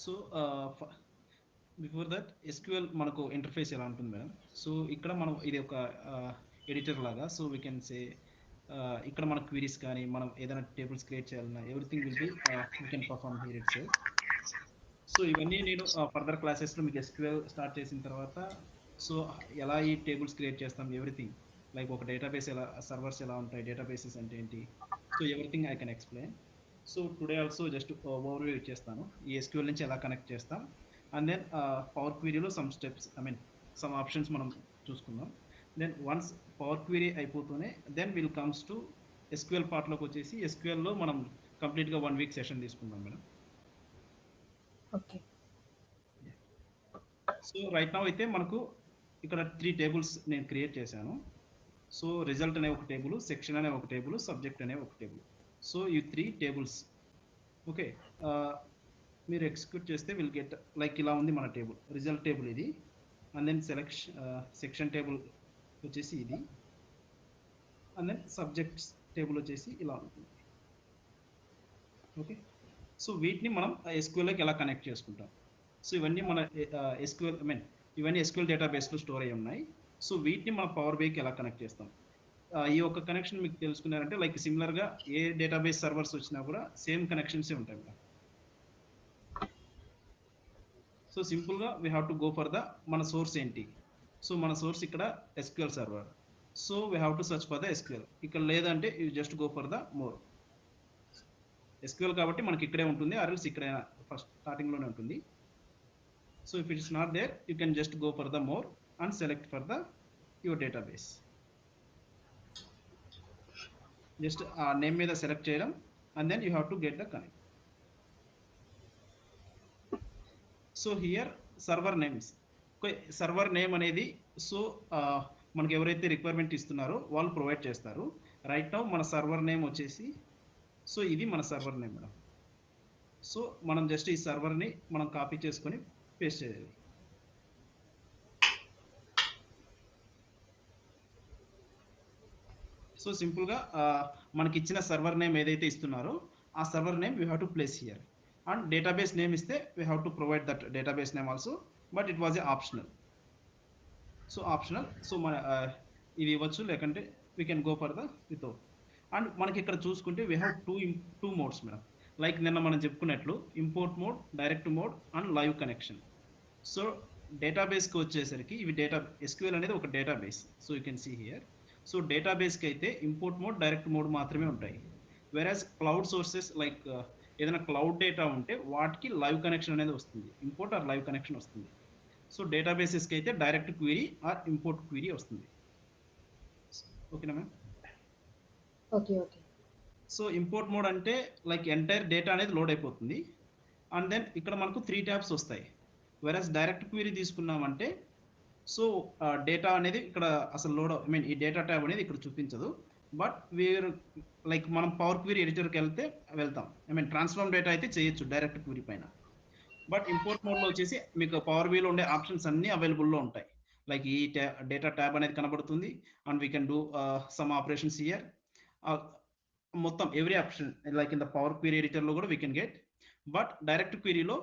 So before that SQL మనకు interface ఎలా ఉంటుంది మేడం. సో ఇక్కడ మనం ఇది ఒక ఎడిటర్ లాగా. సో వీ కెన్ సే ఇక్కడ మన క్వీరీస్ కానీ మనం ఏదైనా టేబుల్స్ క్రియేట్ చేయాలన్నా everything will be we can perform here it self. So ఇవన్నీ నేను ఫర్దర్ క్లాసెస్లో మీకు ఎస్క్యూఎల్ స్టార్ట్ చేసిన తర్వాత సో ఎలా ఈ టేబుల్స్ క్రియేట్ చేస్తాం ఎవ్రీథింగ్, లైక్ ఒక డేటాబేస్ ఎలా, సర్వర్స్ ఎలా ఉంటాయి, డేటాబేసెస్ అంటే ఏంటి, so everything I can explain. So today also just overview ఇచ్చేస్తాను ఈ ఎస్క్యూఎల్ నుంచి ఎలా కనెక్ట్ చేస్తాం. అండ్ దెన్ పవర్ క్వీరీలో some steps, I mean some options మనం చూసుకుందాం. దెన్ వన్స్ పవర్ క్వీరీ అయిపోతూనే then will comes to SQL పార్ట్లోకి వచ్చేసి ఎస్క్యూఎల్లో మనం కంప్లీట్గా 1 వీక్ సెషన్ తీసుకుందాం madam. Okay. So right now అయితే మనకు ఇక్కడ 3 టేబుల్స్ నేను క్రియేట్ చేశాను. సో రిజల్ట్ అనే ఒక టేబుల్, సెక్షన్ అనే ఒక టేబుల్, సబ్జెక్ట్ అనే ఒక టేబుల్. సో ఈ 3 టేబుల్స్ ఓకే మీరు ఎగ్జిక్యూట్ చేస్తే విల్ గెట్ లైక్ ఇలా ఉంది మన టేబుల్, రిజల్ట్ టేబుల్ ఇది. అండ్ దెన్ సెక్షన్ టేబుల్ వచ్చేసి ఇది. అండ్ దెన్ సబ్జెక్ట్స్ టేబుల్ వచ్చేసి ఇలా ఉంటుంది. ఓకే, సో వీటిని మనం ఎస్క్యూఎల్కి ఎలా కనెక్ట్ చేసుకుంటాం. సో ఇవన్నీ మన ఎస్క్యూఎల్, ఐ మీన్ ఇవన్నీ ఎస్క్యూఎల్ డేటాబేస్లో స్టోర్ అయ్యి ఉన్నాయి. సో వీటిని మనం పవర్ బైకి ఎలా కనెక్ట్ చేస్తాం. ఈ యొక్క కనెక్షన్ మీకు తెలుసుకున్నారంటే లైక్ సిమిలర్గా ఏ డేటాబేస్ సర్వర్స్ వచ్చినా కూడా సేమ్ కనెక్షన్సే ఉంటాయి మేడం. సో సింపుల్గా we have to go for the మన సోర్స్ ఏంటి. సో మన సోర్స్ ఇక్కడ SQL server. So we have to search for the SQL. ఇక్కడ లేదంటే you just go for the more. SQL కాబట్టి మనకి ఇక్కడే ఉంటుంది, ఆర్ఎల్స్ ఇక్కడ ఫస్ట్ స్టార్టింగ్లోనే ఉంటుంది. So if it's not there you can just go for the more and select for the your database. Just ఆ నేమ్ మీద సెలెక్ట్ చేయడం and then you have to get the connect. So here server names, server name అనేది so మనకి ఎవరైతే requirement ఇస్తున్నారో వాళ్ళు provide చేస్తారు. Right now మన సర్వర్ నేమ్ వచ్చేసి, సో ఇది మన సర్వర్ నేమ్ మేడం. సో మనం జస్ట్ ఈ సర్వర్ని మనం కాపీ చేసుకొని పేస్ట్ చేయాలి. సో సింపుల్గా మనకి ఇచ్చిన సర్వర్ నేమ్ ఏదైతే ఇస్తున్నారో ఆ server name we have to place here. And database name ఇస్తే we have to provide that database name also, but it was a optional. So optional. So మన ఇది ఇవ్వచ్చు, లేకంటే we can go for the without. And మనకి ఇక్కడ చూసుకుంటే we have two modes madam. Like నిన్న మనం చెప్పుకున్నట్లు import mode, direct mode and live connection. So డేటాబేస్కి వచ్చేసరికి ఇవి ఎస్క్యూఎల్ అనేది ఒక database. So you can see here. So డేటాబేస్కి అయితే ఇంపోర్ట్ మోడ్, డైరెక్ట్ మోడ్ మాత్రమే ఉంటాయి. వెరాజ్ క్లౌడ్ సోర్సెస్ లైక్ ఏదైనా క్లౌడ్ డేటా ఉంటే వాటికి లైవ్ కనెక్షన్ అనేది వస్తుంది, ఇంపోర్ట్ ఆర్ లైవ్ కనెక్షన్ వస్తుంది. సో డేటాబేసెస్కి అయితే direct query or import query వస్తుంది. ఓకేనా ma'am? Okay. Okay. So import mode అంటే లైక్ ఎంటైర్ డేటా అనేది లోడ్ అయిపోతుంది. అండ్ దెన్ ఇక్కడ మనకు 3 ట్యాబ్స్ వస్తాయి. వెరాజ్ డైరెక్ట్ క్వీరీ తీసుకున్నామంటే సో డేటా అనేది ఇక్కడ అసలు లోడ్, ఐ మీన్ ఈ డేటా ట్యాబ్ అనేది ఇక్కడ చూపించదు. బట్ వీరు లైక్ మనం పవర్ క్వీరీ ఎడిటర్కి వెళ్తాం, ఐ మీన్ ట్రాన్స్ఫార్మ్ డేటా అయితే చేయొచ్చు డైరెక్ట్ క్వీరీ పైన. బట్ ఇంపోర్ట్ మోడ్లో వచ్చేసి మీకు పవర్ వీలో ఉండే ఆప్షన్స్ అన్నీ అవైలబుల్లో ఉంటాయి. లైక్ ఈ డేటా ట్యాబ్ అనేది కనబడుతుంది and we can do some operations here. మొత్తం every option like in the power query ఎడిటర్లో కూడా we can get. But direct క్వీరీలో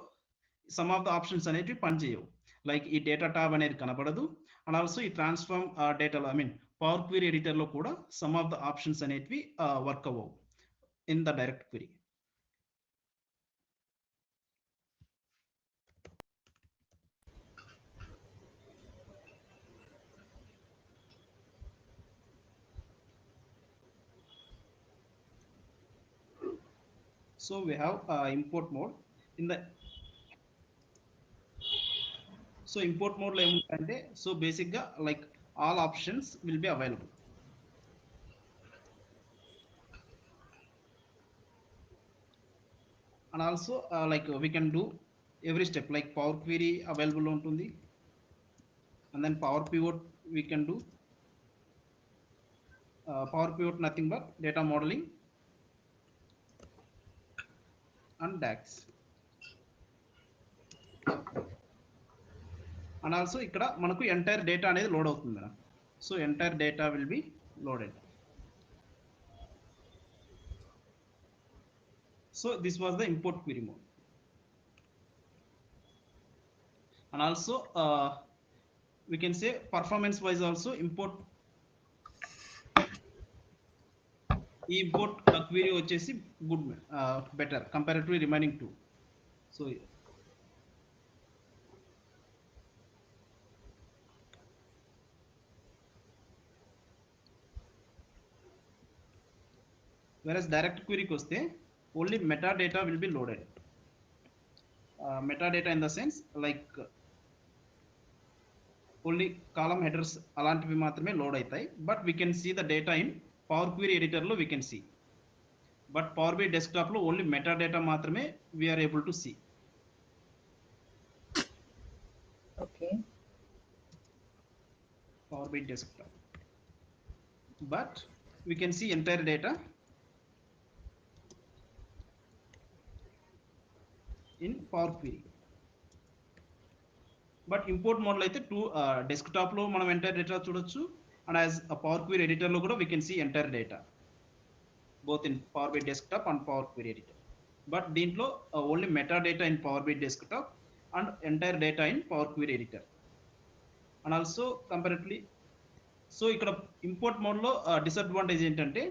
సమ్ ఆఫ్ ద ఆప్షన్స్ అనేవి పనిచేయవు. లైక్ ఈ డేటా ట్యాబ్ అనేది కనబడదు. అండ్ ఆల్సో ఈ ట్రాన్స్ఫార్మ్ డేటాలో, ఐ మీన్ పవర్ క్వీరీ ఎడిటర్లో కూడా సమ్ ఆఫ్ ద ఆప్షన్స్ అనేటివి వర్క్ అవ్వవు in the direct query. So we have import mode in the, so import mode lo emuntante, so basic ga like all options will be available. And also like we can do every step, like power query available untundi. And then power pivot we can do. Power pivot nothing but data modeling and DAX. And also ikkada manaku entire data anedi load avutundi madam. So entire data will be loaded. So this was the import query mode. And also we can say performance wise also import ఈ import query వచ్చేసి good better comparatively remaining two. So whereas direct query కి వస్తే only metadata will be loaded. Metadata in the sense like only column headers అలాంటివి మాత్రమే load అవుతాయి. But we can see the data in power query ఎడిటర్లో we can see. But power BI డెస్క్టాప్లో only metadata మాత్రమే we are able to see. Okay. Power BI desktop but we can see entire data in power query. But import మోడ్లో అయితే డెస్క్టాప్లో మనం entire data చూడొచ్చు, and as power query ఎడిటర్లో కూడా we can see entire data both in Power BI desktop and Power Query editor. But దీంట్లో only metadata in Power BI desktop and entire data in Power Query editor. And also comparatively, so ఇక్కడ import mode లో disadvantage ఏంటంటే,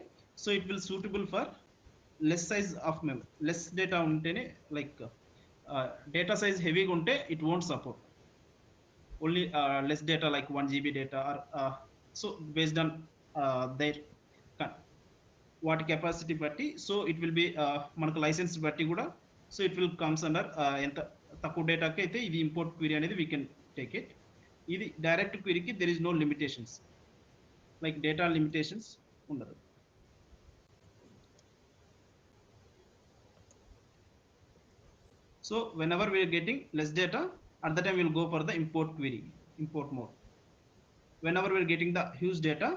so it will suitable for less size of memory, less data ఉంటేనే like data size heavy గా ఉంటే it won't support. Only less data like 1 GB data or so based on their వాటి capacity బట్టి, so it will be మనకు license బట్టి కూడా, so it will comes under ఎంత తక్కువ డేటాకి అయితే ఇది ఇంపోర్ట్ క్వీరీ అనేది వీ కెన్ టేక్ ఇట్. ఇది డైరెక్ట్ క్వీరీకి there is no limitations, like data limitations ఉండదు. So when ever we are getting less data at the time we will go for the import query, import mode. Whenever we are getting the huge data,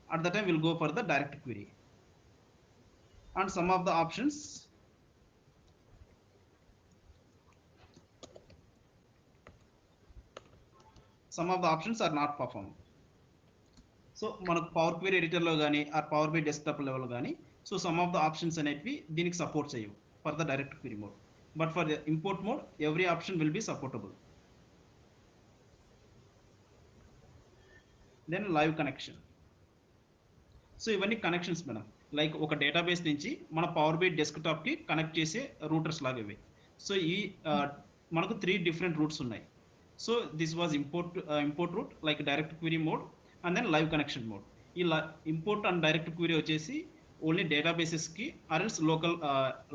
at the time we will go for the direct query. And some of the options, are not performed. So మనకు power query ఎడిటర్లో కానీ or power BI desktop level కానీ, so some of the options అనేవి దీనికి support చేయవు for the direct query mode. But for the import mode every option will be supportable. Then live connection. So ఇవన్నీ connections madam, like ఒక database నుంచి మన power BI డెస్క్టాప్కి connect చేసే routers లాగా ఇవి. సో ఈ మనకు 3 డిఫరెంట్ రూట్స్ ఉన్నాయి. So this was import route, like direct query mode and then live connection mode. ఈ ఇంపోర్ట్ అండ్ డైరెక్ట్ క్వీరీ వచ్చేసి ఓన్లీ డేటాబేసెస్కి or else local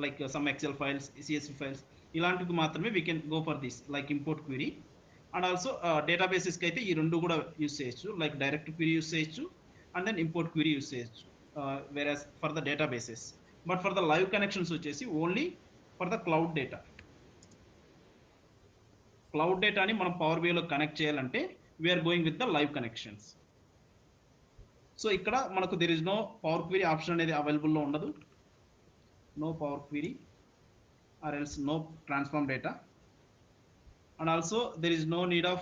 like some Excel files, CSV files ఇలాంటివి మాత్రమే we can go for this like import query. And also డేటాబేసెస్కి అయితే ఈ రెండు కూడా యూస్ చేయొచ్చు, లైక్ డైరెక్ట్ క్వీరీ యూస్ చేయొచ్చు and then import query use చేయొచ్చు, whereas for the databases. But for the live connections వచ్చేసి only for the cloud data. Cloud data ని మనం పవర్ బిఐలో కనెక్ట్ చేయాలంటే we are going with the live connections. So ఇక్కడ మనకు there is no power query option అనేది available లో ఉండదు, no power query or else no transform data. And also there is no need of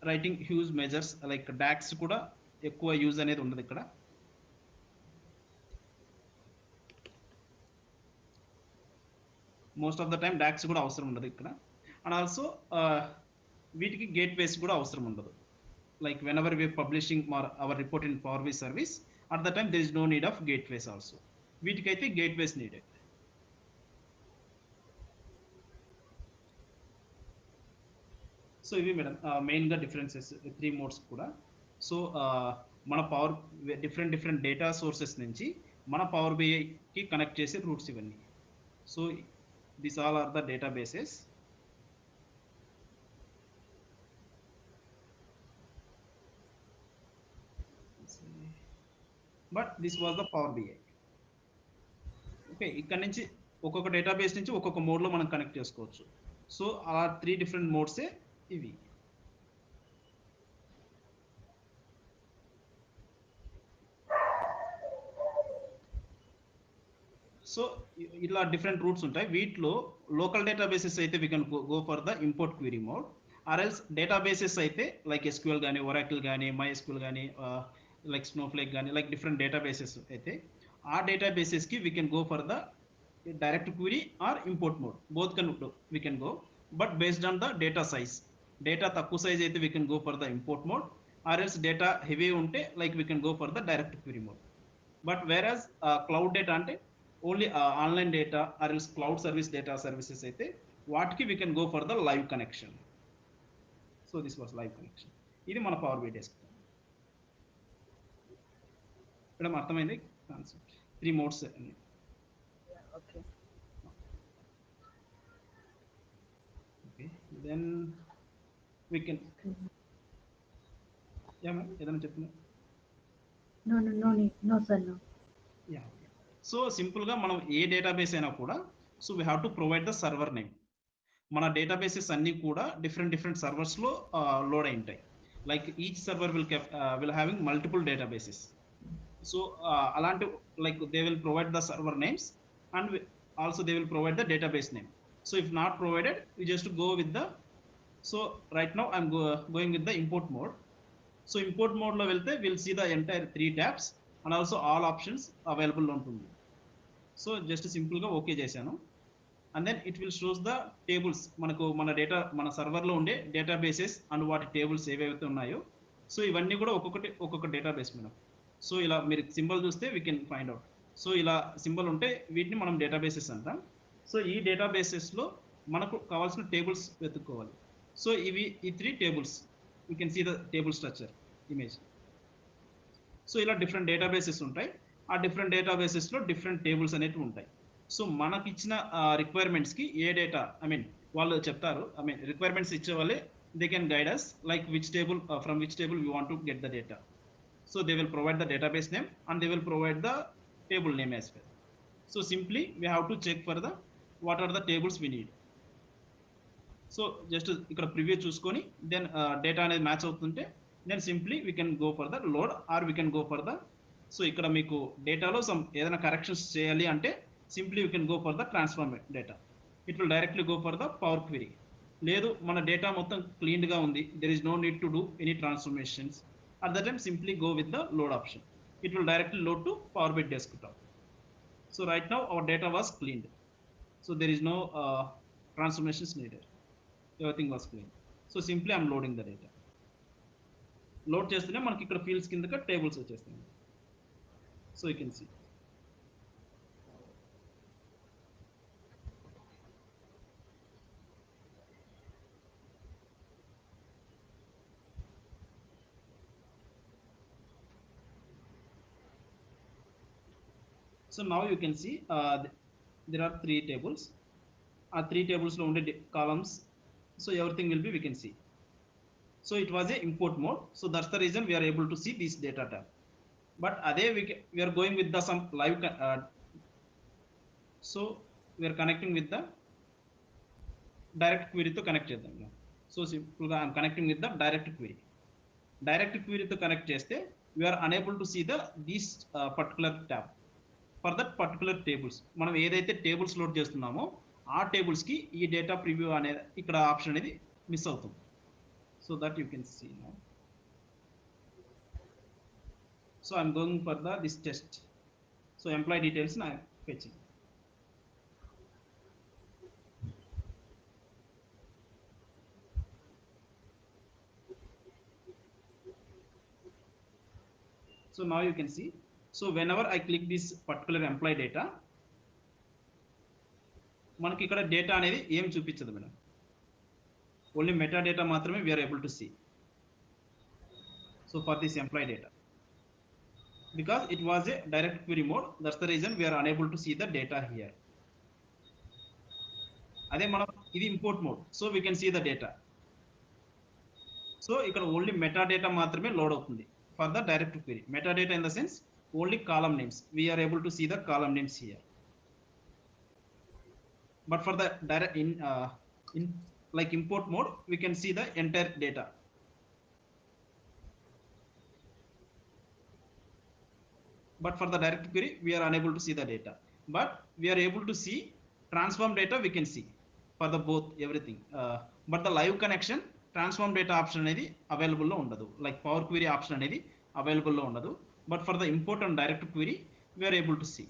writing huge measures like DAX కూడా ఎక్కువ use అనేది ఉండదు ఇక్కడ. Most of the time DAX కూడా అవసరం ఉండదు ఇక్కడ. అండ్ ఆల్సో వీటికి గేట్ వేస్ కూడా అవసరం ఉండదు, like when ever we are publishing our report in power BI service at the time there is no need of gateways also. వీటికైతే gateways needed. So ఇవి మేడం మెయిన్గా differences 3 modes కూడా. So మన power different data sources నుంచి మన power బిఐకి connect చేసే routes ఇవన్నీ. So this all are the databases. But this was the power BI. Okay, ఇక్కడ నుంచి ఒక్కొక్క డేటాబేస్ నుంచి ఒక్కొక్క మోడ్లో మనం కనెక్ట్ చేసుకోవచ్చు. సో అలా 3 డిఫరెంట్ మోడ్సే ఇవి. సో ఇలా డిఫరెంట్ రూట్స్ ఉంటాయి. వీటిలో లోకల్ డేటాబేసెస్ అయితే we can go for the import query mode. Or else databases అయితే లైక్ ఎస్క్యూఎల్ కానీ, ఒరాకిల్ కానీ, MySQL కానీ, లైక్ స్నోఫ్లేక్ కానీ, లైక్ డిఫరెంట్ డేటాబేసెస్ అయితే ఆ డేటాబేసెస్కి we can go for the direct query or import mode. Both can we can go. but based on the data size. Data తక్కువ size అయితే we can go for the import mode, or else data heavy ఉంటే like we can go for the direct query mode. But whereas cloud data అంటే only online data or else cloud service data services అయితే వాటికి we can go for the live connection. So this was live connection. ఇది మన power B desktop. ఇక్కడ అర్థమైంది concept. 3 modes అన్ని. Yeah, okay. Okay then we can yeah ma'am ఏదైనా చెప్తున్నా. No, no, no need. No, sir, no. Yeah so సింపుల్గా మనం ఏ డేటాబేస్ అయినా కూడా so we have to provide the server name. మన డేటాబేసెస్ అన్నీ కూడా డిఫరెంట్ సర్వర్స్లో లోడ్ అయి ఉంటాయి. Like each server will having multiple databases. So అలాంటి like they will provide the server names and also they will provide the database name. So if not provided you just go with the, so right now I'm going with the import mode. So import మోడ్లో వెళ్తే will see the entire 3 tabs and also all options available ఉంటుంది. So just సింపుల్గా okay చేశాను. And then it will shows the tables. మనకు మన data మన సర్వర్లో ఉండే databases and వాటి టేబుల్స్ ఏవైతే ఉన్నాయో సో ఇవన్నీ కూడా ఒక్కొక్క డేటాబేస్ మేడం. సో ఇలా మీరు సింబల్ చూస్తే we can find out. So ఇలా సింబల్ ఉంటే వీటిని మనం డేటాబేసెస్ అంటాం. సో ఈ డేటాబేసెస్లో మనకు కావాల్సిన టేబుల్స్ వెతుక్కోవాలి. సో ఈ 3 tables you can see the table structure image. So ఇలా డిఫరెంట్ డేటాబేసెస్ ఉంటాయి. ఆ డిఫరెంట్ డేటాబేసెస్లో డిఫరెంట్ టేబుల్స్ అనేవి ఉంటాయి. సో మనకి ఇచ్చిన రిక్వైర్మెంట్స్కి ఏ డేటా వాళ్ళు చెప్తారు. రిక్వైర్మెంట్స్ ఇచ్చే వాళ్ళే they can guide us like which table from which table we want to get the data. So they will provide the database name and they will provide the table name as well. So simply we have to check for the what are the tables we need. So just ఇక్కడ preview చూసుకొని then data అనేది match అవుతుంటే then simply we can go for the load or we can go for the, so ఇక్కడ మీకు డేటాలో ఏదైనా corrections చేయాలి అంటే simply you can go for the transform data. It will directly go for the Power Query. లేదు మన data మొత్తం క్లీన్గా ఉంది, there is no need to do any transformations, at the time simply go with the load option. It will directly load to Power B desktop. So right now our data was cleaned. So there is no transformations needed. Everything was clean. So simply I'm loading the data. Load చేస్తేనే మనకి ఇక్కడ fields కిందక tables వచ్చేస్తాయి. So you can see. So now you can see there are 3 tables. ఆ 3 tablesలో ఉండే columns, so everything will be we can see. So it was a import mode. So that's the reason we are able to see this data tab. But అదే we are going with the some live so we are connecting with the direct query తో connect చేద్దాం. So సింపుల్గా I'm connecting with the direct query. Direct క్వెరీతో connect చేస్తే we are unable to see the this particular tab for that particular tables. మనం ఏదైతే tables load చేస్తున్నామో ఆ టేబుల్స్కి ఈ డేటా ప్రివ్యూ అనేది ఇక్కడ ఆప్షన్ అనేది మిస్ అవుతుంది. So that you can see now. So I'm going for this test. So employee details I am fetching. So now you can see. So whenever I click this particular employee data, మనకి ఇక్కడ data అనేది ఏం చూపించదు madam. Only metadata మాత్రమే we are able to see. So for this employee data, because it was a direct query mode, that's the reason we are unable to see the data here. అదే మనం ఇది import mode, so we can see the data. So ఇక్కడ only metadata మాత్రమే load అవుతుంది for the direct query. Meta data in the sense only column names, we are able to see the column names here. But for the direct in like import mode, we can see the entire data. But for the direct query, we are unable to see the data. But we are able to see transform data, we can see for the both everything. But the live connection transform data option అనేది available లో ఉండదు. Like power query option అనేది available లో ఉండదు. But for the import and direct query, we are able to see.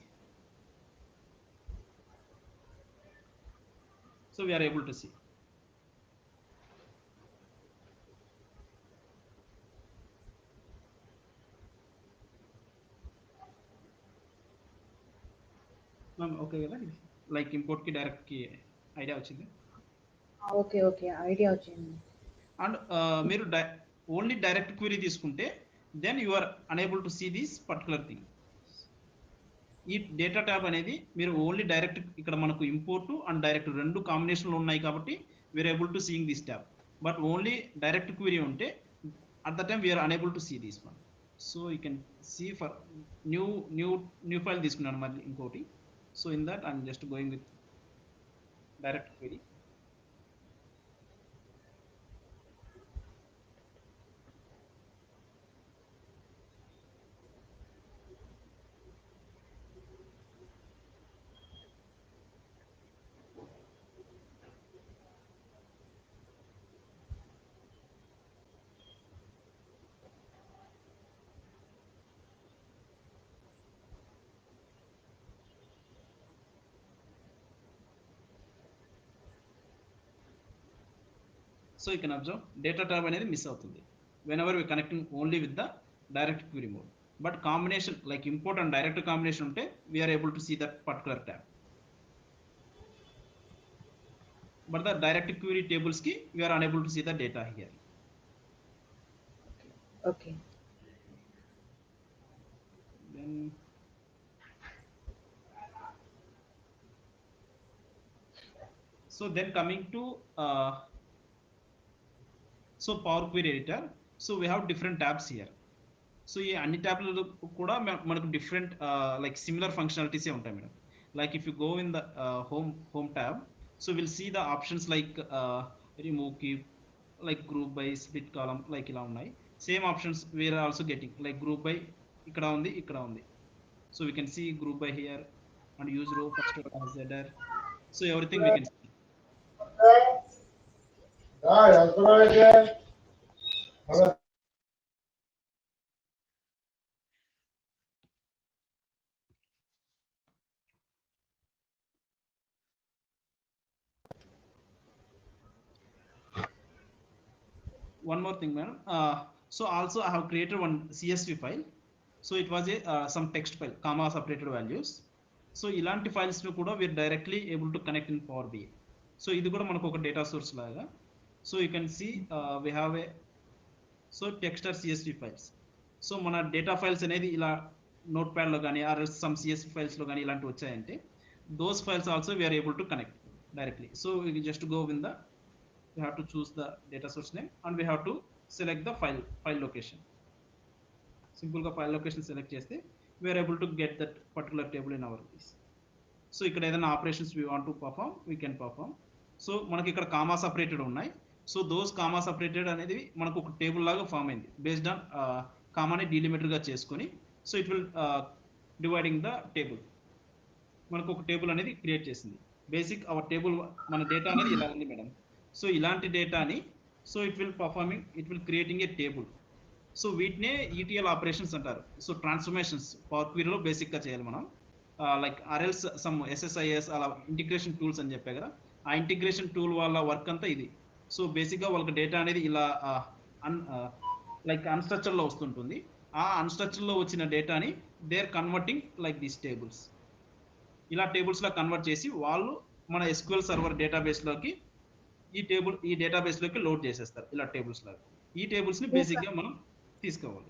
So we are able to see. Ma'am okay కదా, like ఇంపోర్ట్కి డైరెక్ట్కి idea వచ్చింది. ఓకే ఓకే ఐడియా వచ్చింది. అండ్ మీరు only direct query తీసుకుంటే then you are unable to see this particular thing. ఈ data tab అనేది మీరు ఓన్లీ డైరెక్ట్, ఇక్కడ మనకు ఇంపోర్ట్ అండ్ డైరెక్ట్ రెండు కాంబినేషన్లు ఉన్నాయి కాబట్టి we are able to seeing this tab. But only direct query ఉంటే at the time we are unable to see this one. So you can see for new new new file తీసుకున్నాను మళ్ళీ ఇంకోటి. So in that I'm just going with direct query. So you can observe data tab అనేది miss అవుతుంది whenever we connecting only with the direct query mode. But combination like import and direct combination ఉంటే we're able to see that particular tab. But the direct query tables ki we are unable to see the data here. Okay. Then so then coming to so Power Query Editor. So we have different tabs here. So ఈ అన్ని ట్యాబ్లలో కూడా మనకు different like similar ఫంక్షనాలిటీసే ఉంటాయి madam. Like if you go in the home tab, so will see the options like remove keep, like group by, split column, like ఇలా ఉన్నాయి. Same options we're also getting like group by ఇక్కడ ఉంది, ఇక్కడ ఉంది. So we can see group by here and use row first consider. So everything we can see. One more thing madam, so also I have created one CSV file. So it was a some text file, comma separated values. So ఇలాంటి files ను కూడా we're directly able to connect in Power BI. So ఇది కూడా మనకు ఒక data source లాగా. So you can see we have a so text or CSV files. So మన data files అనేది ఇలా నోట్ ప్యాడ్ లో కానీ ఆర్ సమ్ CSV ఫైల్స్ లో కానీ ఇలాంటివి వచ్చాయంటే those files also we are able to connect directly. So we just go in the, we have to choose the data source name and we have to select the file location. Simple గా file location select చేస్తే we're able to get that particular table in our place. So ఇక్కడ ఏదైనా operations we want to perform, we can perform. So మనకి ఇక్కడ comma separated ఉన్నాయి. So those comma separated అనేది మనకు ఒక టేబుల్ లాగా ఫామ్ అయింది బేస్డ్ ఆన్ కామాని డీలిమిటర్ గా చేసుకొని. So it will dividing the table, మనకు ఒక టేబుల్ అనేది క్రియేట్ చేసింది. బేసిక్ అవర్ టేబుల్, మన డేటా అనేది ఇలా ఉంది మేడం. సో ఇలాంటి డేటాని, so it will performing, it will creating a table. So వీటినే ఈటీఎల్ ఆపరేషన్స్ అంటారు. సో ట్రాన్స్ఫర్మేషన్స్ పవర్ క్వీరీలో బేసిక్గా చేయాలి మనం. లైక్ ఆర్ఎల్స్ సమ్ SSIS అలా ఇంటిగ్రేషన్ టూల్స్ అని చెప్పే కదా, ఆ ఇంటిగ్రేషన్ టూల్ వాళ్ళ వర్క్ అంతా ఇది. సో బేసిక్గా వాళ్ళకి డేటా అనేది ఇలా లైక్ అన్స్ట్రక్చర్లో వస్తుంటుంది. ఆ అన్స్ట్రక్చర్లో వచ్చిన డేటాని they are converting like these tables. ఇలా టేబుల్స్ లా కన్వర్ట్ చేసి వాళ్ళు మన SQL సర్వర్ డేటాబేస్లోకి ఈ డేటాబేస్లోకి లోడ్ చేసేస్తారు ఇలా టేబుల్స్ లాగా. ఈ టేబుల్స్ని బేసిక్గా మనం తీసుకోవాలి.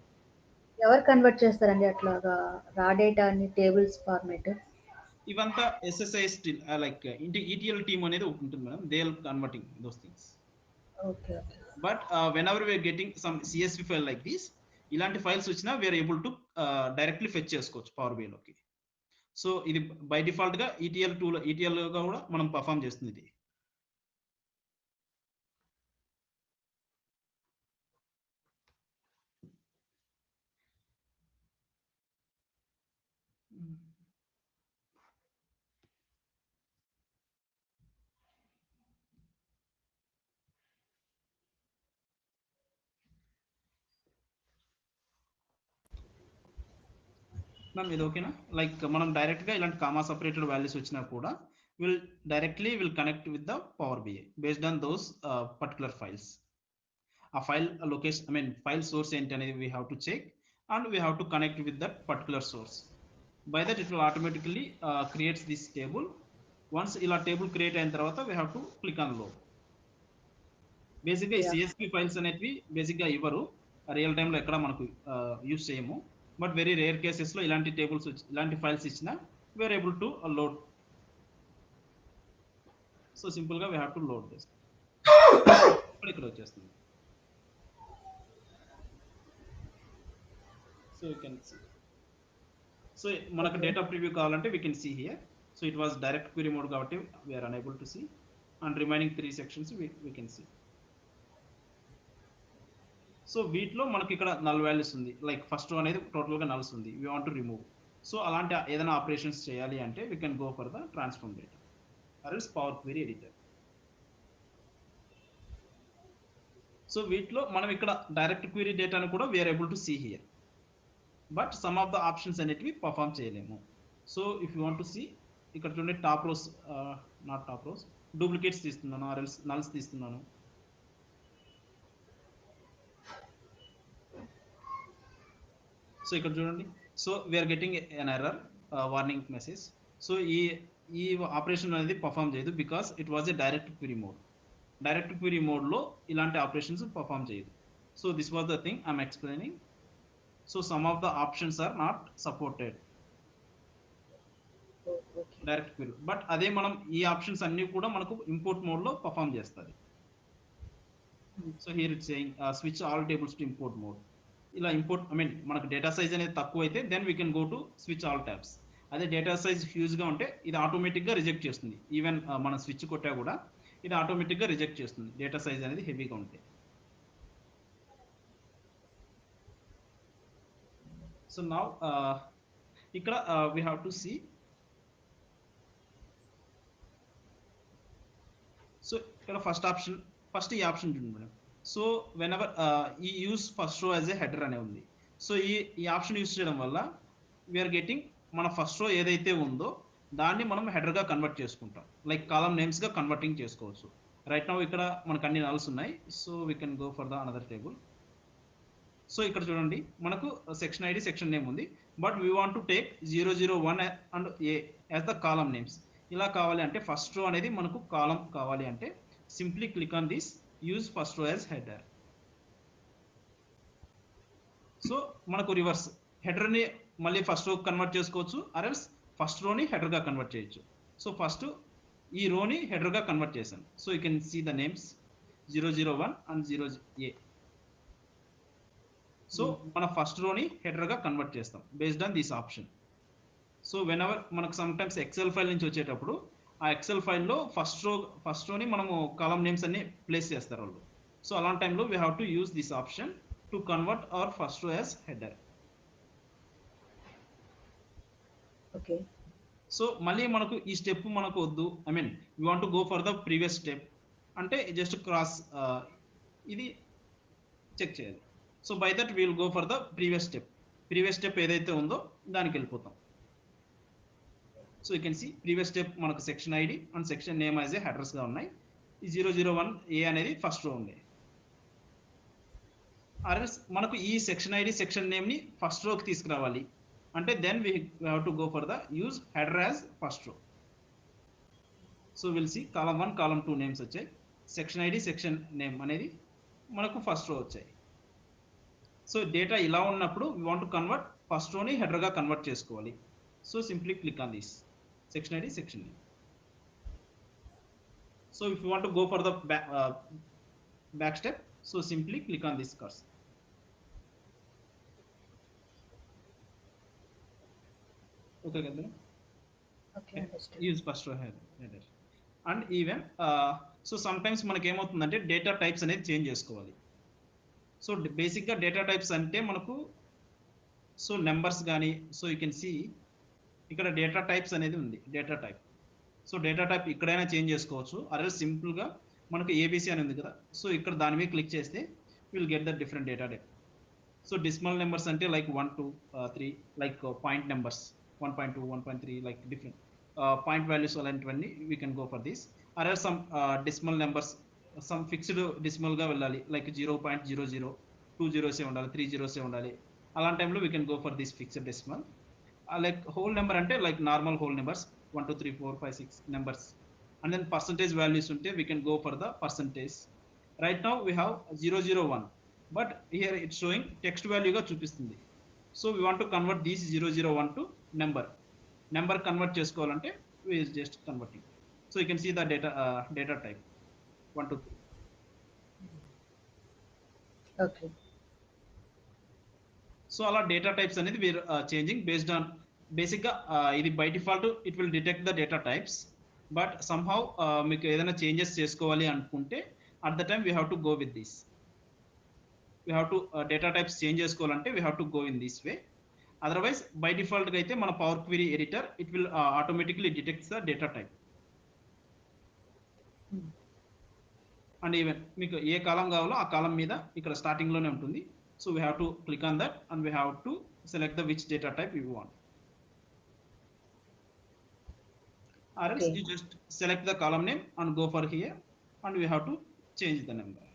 ఎవరు కన్వర్ట్ చేస్తారండి అట్లాగా రా డేటాని టేబుల్స్ ఫార్మేట్? ఇవంతా SSIS లైక్ ETL టీమ్ అనేది ఒకటి ఉంటుంది madam, they are converting those things. Okay okay. But when ever we are getting some CSV file like this, ఇలాంటి ఫైల్స్ వచ్చినా we're able to directly fetch చేసుకోవచ్చు Power బిఐలోకి. So ఇది by default గా ETL గా కూడా మనం పర్ఫామ్ చేస్తుంది ఇది. మ్యామ్ ఇది ఓకేనా? లైక్ మనం డైరెక్ట్ గా ఇలాంటి కామా సపరేటెడ్ వాల్యూస్ వచ్చినా కూడా will connect with the power BI based on those particular files. ఆ file location, I mean file source ఏంటి అనేది we have to check and we have to connect with that particular source. By that it will automatically creates this table. Once ila table create అయిన తర్వాత we have to click on load. బేసిక్గా ఈ Yeah. CSP files అనేవి బేసిక్గా ఇవ్వరు real టైంలో ఎక్కడ మనకు యూస్ చేయము. బట్ వెరీ రేర్ కేసెస్లో ఇలాంటి టేబుల్స్ ఇలాంటి ఫైల్స్ ఇచ్చినా we are able to load. So సింపుల్గా we have to load this. ఇక్కడ వచ్చేస్తుంది. So you can see. So మనకు డేటా ప్రివ్యూ కావాలంటే we can see here. So it was direct query mode కాబట్టి we are unable to see and remaining 3 sections we can see. So వీటిలో మనకి ఇక్కడ null values ఉంది, like first అనేది టోటల్గా nulls ఉంది, we want to remove. So అలాంటి ఏదైనా ఆపరేషన్స్ చేయాలి అంటే we can go for the transform data or else Power query editor. So వీటిలో మనం ఇక్కడ డైరెక్ట్ క్వెరీ డేటాను కూడా we're able to see here, but some of the options అనేటివి పర్ఫామ్ చేయలేము. So if you want to see ఇక్కడ చూడండి top rows, not top rows, duplicates తీస్తున్నాను ఆర్ ఎల్స్ నల్స్ తీస్తున్నాను. సో ఇక్కడ చూడండి, so we're getting an error warning message. So ఈ operation అనేది పర్ఫామ్ చేయదు because it was a direct query mode. Direct query మోడ్లో ఇలాంటి ఆపరేషన్స్ పర్ఫామ్ చేయదు. So this was the thing I'm explaining. So some of the options are not supported direct query, but అదే మనం ఈ options అన్ని కూడా మనకు ఇంపోర్ట్ మోడ్లో పర్ఫామ్ చేస్తుంది. So here it's saying switch all tables to import mode. ఇలా import మనకు డేటా సైజ్ అనేది తక్కువ అయితే then we can go to switch all tabs. అదే డేటా సైజ్ హ్యూజ్గా ఉంటే ఇది ఆటోమేటిక్గా రిజెక్ట్ చేస్తుంది. ఈవెన్ మనం స్విచ్ కొట్టా కూడా ఇది ఆటోమేటిక్గా రిజెక్ట్ చేస్తుంది డేటా సైజ్ అనేది హెవీగా ఉంటే. సో నౌ ఇక్కడ we have to see. So ఇక్కడ ఫస్ట్ ఈ ఆప్షన్ చూడండి మేడం. సో వెన్ ఎవర్ ఈ use first row as a header అనే ఉంది. సో ఈ ఆప్షన్ యూస్ చేయడం వల్ల వీఆర్ గెటింగ్ మన ఫస్ట్ రో ఏదైతే ఉందో దాన్ని మనం హెడర్గా కన్వర్ట్ చేసుకుంటాం, లైక్ కాలమ్ నేమ్స్గా కన్వర్టింగ్ చేసుకోవచ్చు. రైట్ నౌ ఇక్కడ మనకు అన్ని నల్స్ ఉన్నాయి. So we can go for the another table. So ఇక్కడ చూడండి మనకు సెక్షన్ ఐడి సెక్షన్ నేమ్ ఉంది, but we want to take 001 and A as the column names. ఇలా కావాలి అంటే ఫస్ట్ రో అనేది మనకు కాలమ్ కావాలి అంటే simply click on this use first row as header. So మనకు రివర్స్ హెడర్ని మళ్ళీ ఫస్ట్ రో కన్వర్ట్ చేసుకోవచ్చు, అరెల్స్ ఫస్ట్ రోని హెడర్గా కన్వర్ట్ చేయొచ్చు. సో ఫస్ట్ ఈ రోని హెడర్గా కన్వర్ట్ చేశాను. So you can see the names 001 and 0A. So మన ఫస్ట్ రోని హెడర్గా కన్వర్ట్ చేస్తాం based on this option. So when ever మనకు సమ్ టైమ్స్ ఎక్సెల్ ఫైల్ నుంచి వచ్చేటప్పుడు ఆ ఎక్సెల్ ఫైల్లో ఫస్ట్ రోని మనము కాలమ్ నేమ్స్ అన్ని ప్లేస్ చేస్తారు వాళ్ళు. సో అలాంటి టైంలో we have to use this option to convert our first row as header. Okay. So మళ్ళీ మనకు ఈ స్టెప్ మనకు వద్దు, you want to go for the previous step అంటే జస్ట్ క్రాస్ ఇది చెక్ చేయాలి. So by that will go for the previous step ఏదైతే ఉందో దానికి వెళ్ళిపోతాం. So you can see previous step మనకు section ID and section name as a హెడర్స్గా ఉన్నాయి. ఈ 001A అనేది ఫస్ట్ రో ఉంది. ఆర్ఎల్స్ మనకు ఈ సెక్షన్ ఐడి సెక్షన్ నేమ్ని ఫస్ట్ రోకి తీసుకురావాలి అంటే then we have to go for the use header as first row. So will see column 1 column 2 names వచ్చాయి, సెక్షన్ ఐడి సెక్షన్ నేమ్ అనేది మనకు ఫస్ట్ రో వచ్చాయి. సో డేటా ఇలా ఉన్నప్పుడు we want to convert first రోని హెడర్గా convert చేసుకోవాలి. So simply click on this section ID section name. So if you want to go for the back step, so simply click on this cursor. Okay కదా. Okay, understand. Use first రో header. And even so some times మనకి ఏమవుతుందంటే data types అనేది change చేసుకోవాలి. So బేసిక్గా data types అంటే మనకు so numbers కానీ, సో యూ కెన్ సీ ఇక్కడ డేటా టైప్స్ అనేది ఉంది, data type. So data type ఇక్కడైనా చేంజ్ చేసుకోవచ్చు, అదే సింపుల్గా మనకు ఏబీసీ అని ఉంది కదా. సో ఇక్కడ దాని మీద క్లిక్ చేస్తే will get the different data type. So decimal numbers అంటే like 1 2 3, like point numbers 1.2 1.3, like different point values అలాంటివన్నీ we can go for this. అరే some decimal numbers some fixed డెసిమల్గా వెళ్ళాలి, లైక్ 0.00, 2 zeros ఉండాలి, 3 zeros ఉండాలి. అలాంటి టైంలో we can go for this fixed decimal. like whole number అంటే like normal whole numbers 1 2 3 4 5 6 numbers, and then percentage values ఉంటే we can go for the percentage. Right now we have 001, but here it's showing text value గా చూపిస్తుంది. So we want to convert these 001 to number convert చేసుకోవాలంటే we is just converting. So you can see the data type 1 2 3. Okay. So అలా data types అనేది we're changing based on బేసిక్గా ఇది by default it will detect the data types, but somehow మీకు ఏదైనా changes చేసుకోవాలి అనుకుంటే at the time we have to go with this. We have to data types change చేసుకోవాలంటే we have to go in this way. Otherwise by డిఫాల్ట్గా అయితే మన power query editor it will automatically detects the data type. And even మీకు ఏ కాలం కావాలో ఆ కాలం మీద ఇక్కడ స్టార్టింగ్లోనే ఉంటుంది. So we have to click on that and we have to select the which data type you want, or else okay. you just select the column name and go for here and we have to change the number.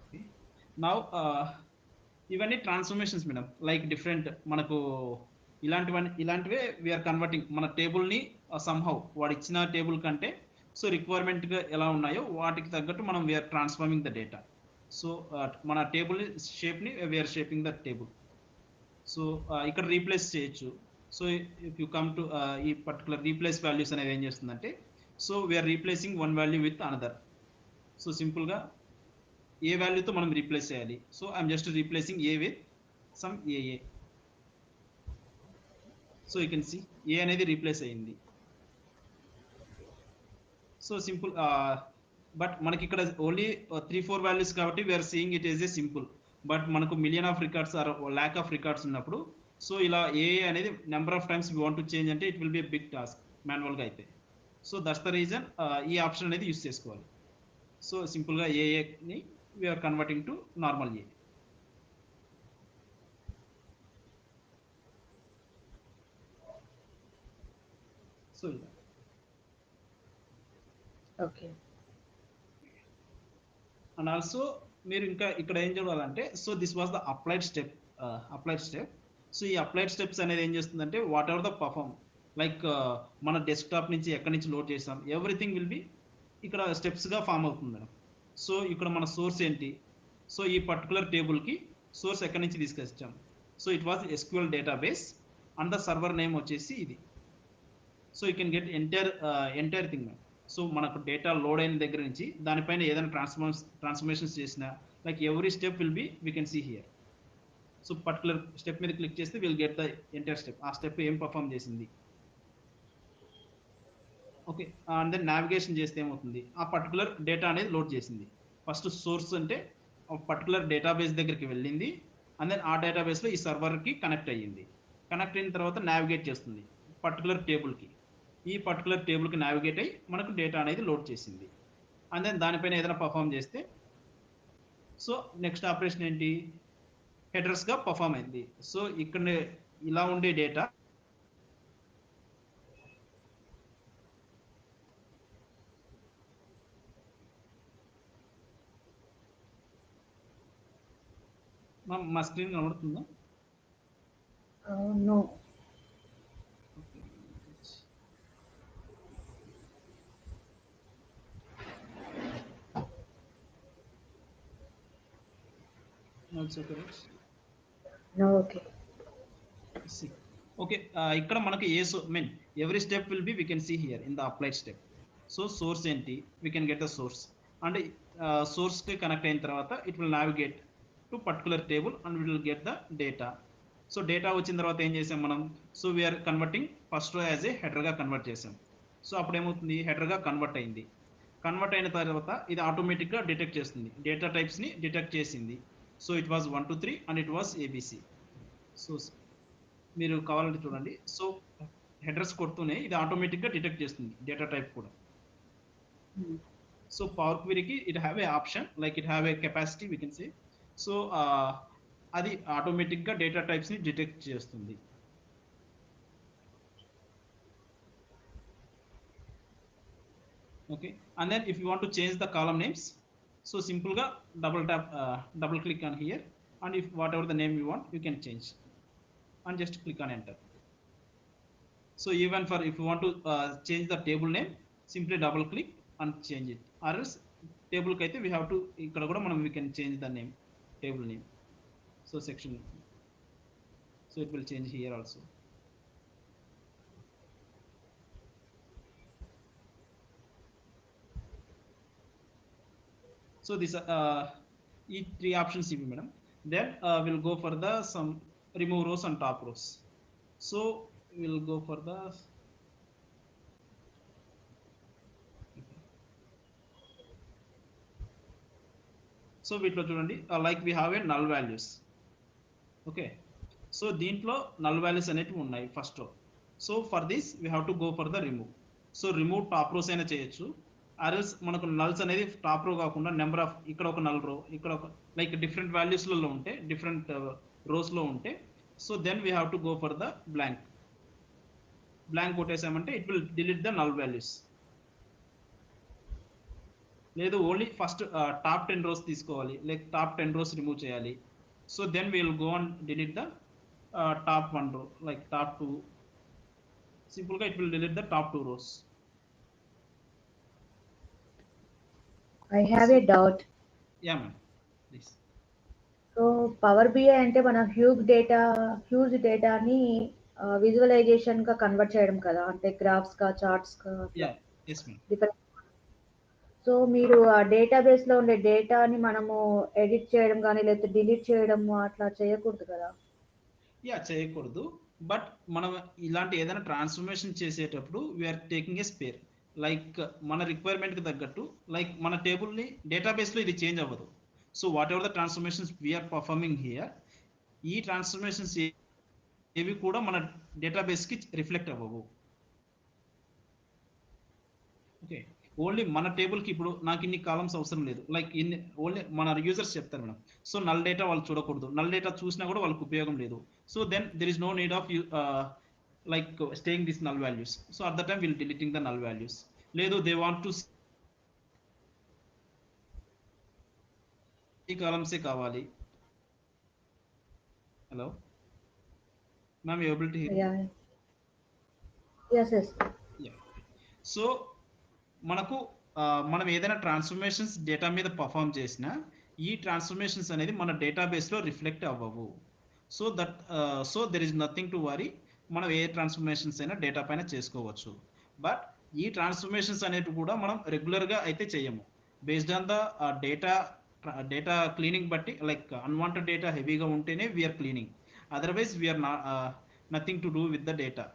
Okay. Now ఇవన్నీ transformations madam, like different మనకు ఇలాంటివే we are converting మన టేబుల్ని somehow వాడు ఇచ్చిన table కంటే so రిక్వైర్మెంట్గా ఎలా ఉన్నాయో వాటికి తగ్గట్టు మనం we're transforming the data. So మన టేబుల్ షేప్ని we're shaping the table. So ఇక్కడ రీప్లేస్ చేయొచ్చు. So if you come to ఈ పర్టికులర్ రీప్లేస్ వాల్యూస్ అనేది ఏం చేస్తుందంటే so we're replacing one value with another. So సింపుల్గా ఏ వాల్యూతో మనం రీప్లేస్ చేయాలి. So I'm just replacing A with some AA. So you can see A అనేది రీప్లేస్ అయ్యింది. సో సింపుల్, బట్ మనకి ఇక్కడ ఓన్లీ 3-4 వాల్యూస్ కాబట్టి we're seeing it is a simple. But మనకు million of records or lack of records ఉన్నప్పుడు so ఇలా A అనేది number of times we want to change అంటే it will be big task మాన్యువల్గా అయితే. సో దట్స్ ద రీజన్ ఈ option అనేది use చేసుకోవాలి. సో సింపుల్గా ఏఏని we're converting to normal A. So ఇలా ఓకే. అండ్ ఆల్సో మీరు ఇంకా ఇక్కడ ఏం చూడాలంటే so this was the applied step. So ఈ అప్లైడ్ స్టెప్స్ అనేది ఏం చేస్తుందంటే what ever the perform like మన డెస్క్టాప్ నుంచి ఎక్కడి నుంచి లోడ్ చేసాం ఎవ్రీథింగ్ విల్ బి ఇక్కడ స్టెప్స్గా ఫామ్ అవుతుంది మేడం. సో ఇక్కడ మన సోర్స్ ఏంటి, సో ఈ పర్టికులర్ టేబుల్కి సోర్స్ ఎక్కడి నుంచి తీసుకొచ్చాం. So it was SQL database and the server name వచ్చేసి ఇది. So you can get entire thing. So మనకు డేటా లోడ్ అయిన దగ్గర నుంచి దానిపైన ఏదైనా ట్రాన్స్ఫర్మేషన్స్ చేసినా like every step will be we can see here. So particular step మీద క్లిక్ చేస్తే will get the entire step, ఆ స్టెప్ ఏం పర్ఫామ్ చేసింది. ఓకే. అండ్ దెన్ నావిగేషన్ చేస్తే ఏమవుతుంది, ఆ పర్టికులర్ డేటా అనేది లోడ్ చేసింది. ఫస్ట్ సోర్స్ అంటే పర్టికులర్ డేటాబేస్ దగ్గరికి వెళ్ళింది, అండ్ దెన్ ఆ డేటాబేస్లో ఈ సర్వర్కి కనెక్ట్ అయ్యింది. కనెక్ట్ అయిన తర్వాత నావిగేట్ చేస్తుంది పర్టికులర్ టేబుల్కి. ఈ పర్టికులర్ టేబుల్కి నావిగేట్ అయ్యి మనకు డేటా అనేది లోడ్ చేసింది. అండ్ దెన్ దానిపైన ఏదైనా పర్ఫామ్ చేస్తే సో నెక్స్ట్ ఆపరేషన్ ఏంటి, హెడర్స్గా పర్ఫామ్ అయింది. సో ఇక్కడ ఇలా ఉండే డేటా మా స్క్రీన్ కనబడుతుందా? No. Okay. Also correct. No. Okay. Okay. ఇక్కడ మనకి I mean every step will be we can see here in the applied step. So source ఏంటి, we can get the source and సోర్స్కి connect అయిన తర్వాత it will navigate to particular table and will get the data. So data వచ్చిన తర్వాత ఏం చేసాం మనం, so we're converting first as a హెడర్గా కన్వర్ట్ చేసాం. సో అప్పుడు ఏమవుతుంది, హెడర్గా కన్వర్ట్ అయింది. కన్వర్ట్ అయిన తర్వాత ఇది ఆటోమేటిక్గా డిటెక్ట్ చేస్తుంది, డేటా టైప్స్ని డిటెక్ట్ చేసింది. So it was 1 2 3 and it was ABC. సో మీరు కావాలంటే చూడండి. సో హెడర్స్ కొడుతూనే ఇది ఆటోమేటిక్గా డిటెక్ట్ చేస్తుంది డేటా టైప్ కూడా. సో పవర్ క్వెరీకి it have a option like it have a capacity we can say. So అది ఆటోమేటిక్గా డేటా టైప్స్ని డిటెక్ట్ చేస్తుంది. Okay. And then if you want to change the column names, So simple ga double tap, double click on here, and if whatever the name you want you can change, and just click on enter. So even for if you want to change the table name, simply double click and change it, or else table ki aithe we have to ikkada kuda manam we can change the name, table name. So section, so it will change here also. So this ఈ three options ఇవి madam. Then we'll go for the some remove rows and top rows. So we'll go for the, okay. సో వీటిలో చూడండి, లైక్ we have a null values. Okay, so దీంట్లో null values అనేటివి ఉన్నాయి first row. So for this we have to go for the remove. So remove top rows అయినా చేయొచ్చు, ఆర్ఎల్స్ మనకు నల్స్ అనేది టాప్ రో కాకుండా నెంబర్ ఆఫ్, ఇక్కడ ఒక నల్ రో, ఇక్కడ ఒక, లైక్ డిఫరెంట్ వాల్యూస్లలో ఉంటే, డిఫరెంట్ రోస్లో ఉంటే, so then we have to go for the blank. Blank కొట్టేసామంటే it will delete the null values. లేదు ఓన్లీ ఫస్ట్ టాప్ 10 రోస్ తీసుకోవాలి, లైక్ టాప్ 10 రోస్ రిమూవ్ చేయాలి. So then we will go and delete the top 1 row, like top 2. Simple ga it will delete the top 2 rows. I have So a doubt. yeah ma'am, please. So Power BI అంటే మన huge డేటాని విజువలైజేషన్గా convert చేయడం కదా, అంటే గ్రాఫ్స్గా, చార్ట్స్గా అట్లా Yeah, yes ma'am. Different. So మీరు ఆ డేటాబేస్లో ఉండే డేటాని మనము ఎడిట్ చేయడం కానీ లేకపోతే డిలీట్ చేయడం అట్లా చేయకూడదు కదా. యా చేయకూడదు, బట్ మనం ఇలాంటి ఏదైనా ట్రాన్స్ఫర్మేషన్ చేసేటప్పుడు we're taking a spare, like మన రిక్వైర్మెంట్కి తగ్గట్టు, లైక్ మన టేబుల్ని డేటాబేస్లో ఇది చేంజ్ అవ్వదు. So what ever the transformations we're performing here, ఈ ట్రాన్స్ఫర్మేషన్స్ ఏవి కూడా మన డేటాబేస్కి రిఫ్లెక్ట్ అవ్వవు. ఓకే, ఓన్లీ మన టేబుల్కి ఇప్పుడు నాకు ఇన్ని కాలమ్స్ అవసరం లేదు, లైక్ ఇన్ని ఓన్లీ మన యూజర్స్ చెప్తారు మేడం. సో నల్ డేటా వాళ్ళు చూడకూడదు, నల్ డేటా చూసినా కూడా వాళ్ళకి ఉపయోగం లేదు. So then there is no need of you like staying this null values. So at the time will deleting the null values. లేదు దే వాంట్ టు ఈ కాలమ్సే కావాలి. Hello ma'am, you able to hear? Yeah, yes yes. Yeah, so మనకు మనం ఏదైనా transformations data మీద perform చేసినా ఈ ట్రాన్స్ఫర్మేషన్స్ అనేది మన డేటాబేస్లో రిఫ్లెక్ట్ అవ్వవు. So that, so there is nothing to worry, మనం ఏ ట్రాన్స్ఫర్మేషన్స్ అయినా డేటా పైన చేసుకోవచ్చు. బట్ ఈ ట్రాన్స్ఫర్మేషన్స్ అనేవి కూడా మనం రెగ్యులర్గా అయితే చేయము, based on the data data cleaning బట్టి, లైక్ అన్వాంటెడ్ డేటా హెవీగా ఉంటేనే we're cleaning, otherwise we're nothing to do with the data.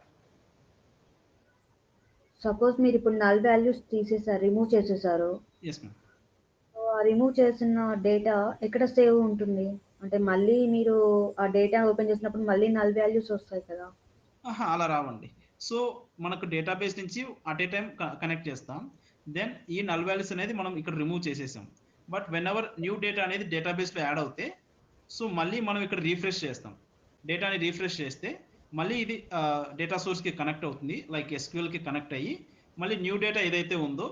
Suppose మీరు ఇప్పుడు నల్ వాల్యూస్ తీసేసారు, రిమూవ్ చేసేసారు. Yes ma'am. సో ఆ రిమూవ్ చేసిన డేటా ఎక్కడ సేవ్ ఉంటుంది? అంటే మళ్ళీ మీరు ఆ డేటా ఓపెన్ చేసినప్పుడు మళ్ళీ నల్ వాల్యూస్ వస్తాయి కదా. అలా రావండి. సో మనకు డేటాబేస్ నుంచి అట్ ఏ టైం కనెక్ట్ చేస్తాం, దెన్ ఈ నల్ వాల్యూస్ అనేది మనం ఇక్కడ రిమూవ్ చేసేసాం. But when ever new data అనేది డేటాబేస్లో యాడ్ అవుతే, సో మళ్ళీ మనం ఇక్కడ రీఫ్రెష్ చేస్తాం, డేటాని రీఫ్రెష్ చేస్తే మళ్ళీ ఇది డేటా సోర్స్కి కనెక్ట్ అవుతుంది, లైక్ ఎస్క్యూఎల్కి కనెక్ట్ అయ్యి మళ్ళీ న్యూ డేటా ఏదైతే ఉందో,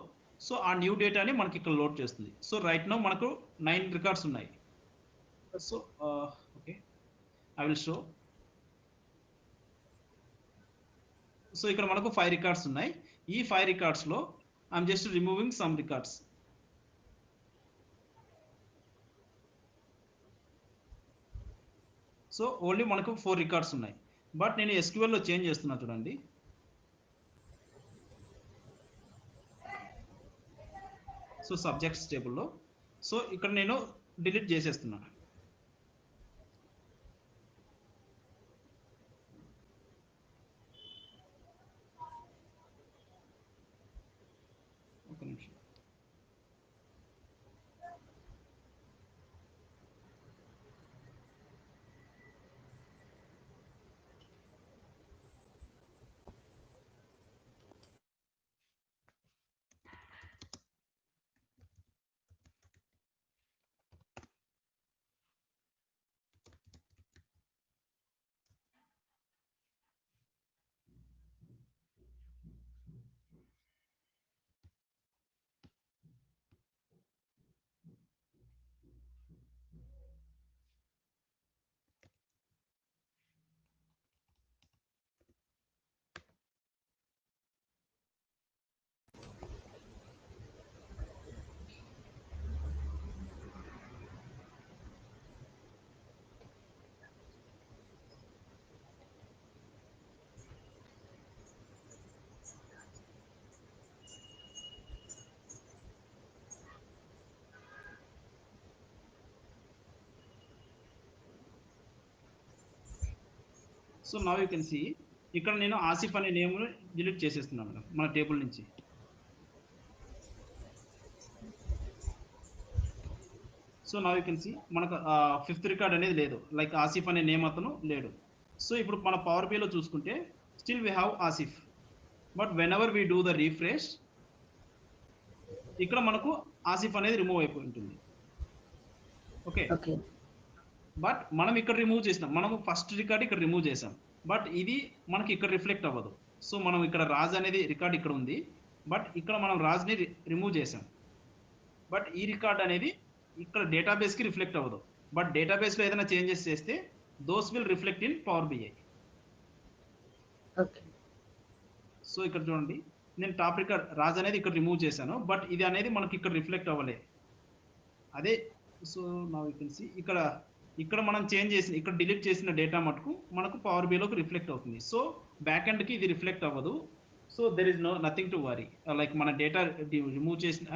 సో ఆ న్యూ డేటాని మనకి ఇక్కడ లోడ్ చేస్తుంది. సో రైట్ నౌ మనకు 9 రికార్డ్స్ ఉన్నాయి. So okay, I will show. So ఇక్కడ మనకు 5 రికార్డ్స్ ఉన్నాయి. ఈ 5 రికార్డ్స్లో I'm just removing some records. So only మనకు 4 రికార్డ్స్ ఉన్నాయి, బట్ నేను ఎస్క్యూఎల్లో చేంజ్ చేస్తున్నా చూడండి. సో సబ్జెక్ట్స్ టేబుల్లో, సో ఇక్కడ నేను డిలీట్ చేసేస్తున్నా. ఒక నిమిషం. So now you can see ఇక్కడ నేను ఆసిఫ్ అనే నేమ్ డిలీట్ చేసేస్తున్నాను మేడం మన టేబుల్ నుంచి. So now you can see మనకు ఫిఫ్త్ రికార్డ్ అనేది లేదు, లైక్ ఆసిఫ్ అనే నేమ్ అతను లేడు. సో ఇప్పుడు మన పవర్ బిలో చూసుకుంటే still we have Asif, but when ever we do the refresh ఇక్కడ మనకు ఆసిఫ్ అనేది రిమూవ్ అయిపోయి ఉంటుంది. Okay, okay. బట్ మనం ఇక్కడ రిమూవ్ చేసినాం, మనము ఫస్ట్ రికార్డ్ ఇక్కడ రిమూవ్ చేసాం, బట్ ఇది మనకి ఇక్కడ రిఫ్లెక్ట్ అవ్వదు. సో మనం ఇక్కడ రాజ్ అనేది రికార్డ్ ఇక్కడ ఉంది, బట్ ఇక్కడ మనం రాజ్ని రిమూవ్ చేసాం, బట్ ఈ రికార్డ్ అనేది ఇక్కడ డేటాబేస్ కి రిఫ్లెక్ట్ అవ్వదు. బట్ డేటాబేస్ లో ఏదైనా చేంజెస్ చేస్తే those will reflect in power BI. Okay. So ఇక్కడ చూడండి, నేను టాప్ రికార్డ్ రాజ్ అనేది ఇక్కడ రిమూవ్ చేశాను, బట్ ఇది అనేది మనకి ఇక్కడ రిఫ్లెక్ట్ అవ్వలే. అదే సో నా యూ కెన్ సీ ఇక్కడ మనం చేంజ్ చేసిన ఇక్కడ డిలీట్ చేసిన డేటా మటుకు మనకు పవర్ బిలోకి రిఫ్లెక్ట్ అవుతుంది. సో బ్యాక్ ఎండ్ కి ఇది రిఫ్లెక్ట్ అవ్వదు. So there is nothing to worry, like మన డేటా రిమూవ్ చేసిన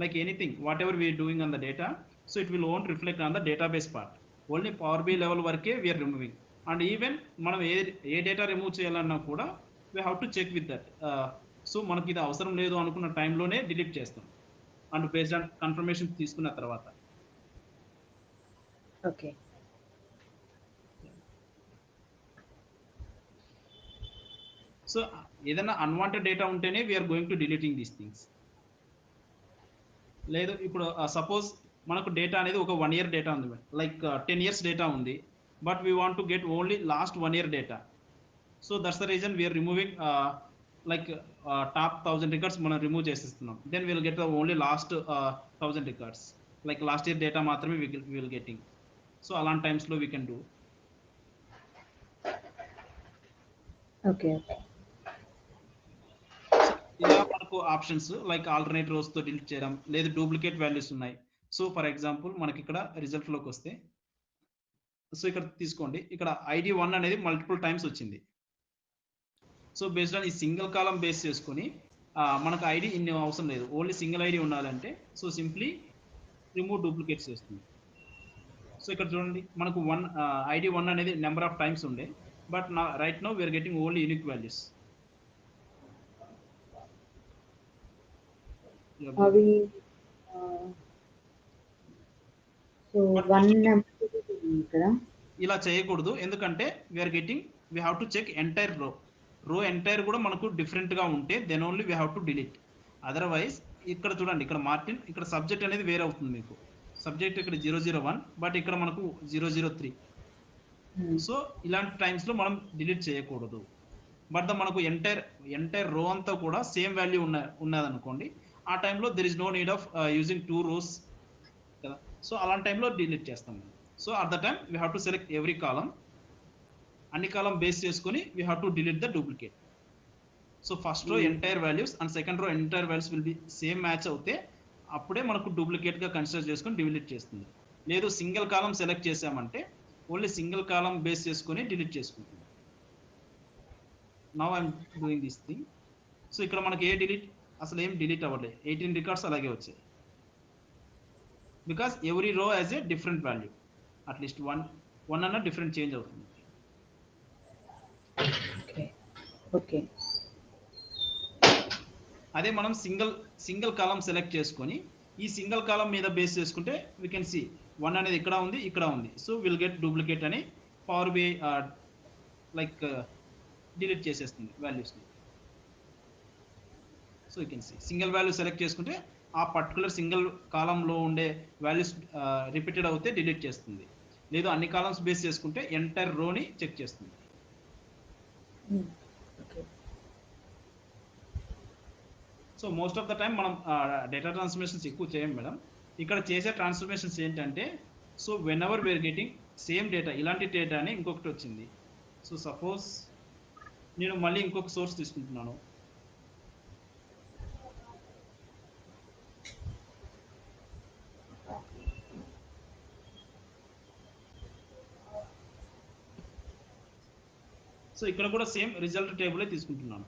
like anything whatever we are doing on the data, so it will won't reflect on the database part, only power bi level వరకే we are removing. And even మనం ఏ data remove చేయాలన్నా కూడా we have to check with that. So మనకి ఇది అవసరం లేదు అనుకున్న టైంలోనే డిలీట్ చేస్తాం, అండ్ బేస్డ్ ఆన్ కన్ఫర్మేషన్ తీసుకున్న తర్వాత. ఓకే. సో ఏదైనా అన్వాంటెడ్ డేటా ఉంటేనే we're going to deleting these things. లేదు ఇప్పుడు సపోజ్ మనకు డేటా అనేది ఒక 1 year డేటా ఉంది, లైక్ 10 years డేటా ఉంది, but we want to get only last 1 year data. So that's the reason we're removing like top 1000 records మనం remove చేసేస్తున్నాం. Then will get the only last 1000 records, like last year data మాత్రమే will getting. So అలాంటి టైమ్స్లో we can do. Okay. So ఇలా మనకు options like alternate rose తో delete చేయడం, లేదు డూప్లికేట్ వాల్యూస్ ఉన్నాయి. సో ఫర్ ఎగ్జాంపుల్ మనకి ఇక్కడ రిజల్ట్ లోకి వస్తే, సో ఇక్కడ తీసుకోండి, ఇక్కడ ఐడి 1 అనేది మల్టిపుల్ టైమ్స్ వచ్చింది. సో బేస్డ్ ఆన్ ఈ సింగిల్ కాలం బేస్ చేసుకొని మనకు ఐడి ఇన్ని అవసరం లేదు, ఓన్లీ సింగిల్ ఐడి ఉండాలంటే సో సింప్లీ రిమూవ్ డూప్లికేట్స్ చేస్తుంది. సో ఇక్కడ చూడండి మనకు ఐడి 1 అనేది నెంబర్ ఆఫ్ టైమ్స్ ఉండే, but right now we're getting only unique values. అవి సో 1 నెంబర్ కదా, ఇలా చేయకూడదు, ఎందుకంటే we're getting we have to check entire row entire కూడా మనకు డిఫరెంట్ గా ఉంటే then only we have to delete. Otherwise ఇక్కడ చూడండి, ఇక్కడ మార్టిన్ ఇక్కడ సబ్జెక్ట్ అనేది వేరే అవుతుంది, మీకు సబ్జెక్ట్ ఇక్కడ 001 బట్ ఇక్కడ మనకు 003. సో ఇలాంటి టైమ్స్ లో మనం డిలీట్ చేయకూడదు. బట్ మనకు ఎంటైర్ రో అంతా కూడా సేమ్ వాల్యూ ఉన్నదనుకోండి, ఆ టైంలో there is no need of using 2 rows కదా. సో అలాంటి టైంలో డిలీట్ చేస్తాం. So at the time we have to select every column, అన్ని కాలం బేస్ చేసుకొని we have to delete the duplicate. So first row entire values and second row entire values will be same match అవుతే అప్పుడే మనకు duplicate గా consider చేసుకొని delete చేస్తుంది. లేదు single కాలం select చేసామంటే ఓన్లీ సింగిల్ కాలం బేస్ చేసుకొని డిలీట్ చేసుకుంటుంది. Now I'm doing this thing. So ఇక్కడ మనకి అసలు ఏం డిలీట్ అవ్వలేదు, 18 రికార్డ్స్ అలాగే వచ్చాయి, బికాస్ ఎవ్రీ రో as a different value, at least one అన్న డిఫరెంట్ చేంజ్ అవుతుంది. ఓకే. అదే మనం సింగిల్ కాలం సెలెక్ట్ చేసుకొని ఈ సింగిల్ కాలం మీద బేస్ చేసుకుంటే వీ కెన్ సీ 1 అనేది ఇక్కడ ఉంది, ఇక్కడ ఉంది. సో విల్ గెట్ డూప్లికేట్ అని పవర్ బిఐ లైక్ డిలీట్ చేసేస్తుంది వాల్యూస్ని. So you can see single value select చేసుకుంటే ఆ పర్టికులర్ సింగిల్ కాలంలో ఉండే వాల్యూస్ రిపీటెడ్ అవుతే డిలీట్ చేస్తుంది. లేదు అన్ని కాలమ్స్ బేస్ చేసుకుంటే ఎంటైర్ రోని చెక్ చేస్తుంది. So most of the time మనం డేటా ట్రాన్స్ఫర్మేషన్స్ ఎక్కువ చేయం మేడం. ఇక్కడ చేసే ట్రాన్స్ఫర్మేషన్స్ ఏంటంటే, so when ever we are getting same data, ఇలాంటి డేటాని ఇంకొకటి వచ్చింది. సో సపోజ్ నేను మళ్ళీ ఇంకొక సోర్స్ తీసుకుంటున్నాను. సో ఇక్కడ కూడా సేమ్ రిజల్ట్ టేబుల్ తీసుకుంటున్నాను.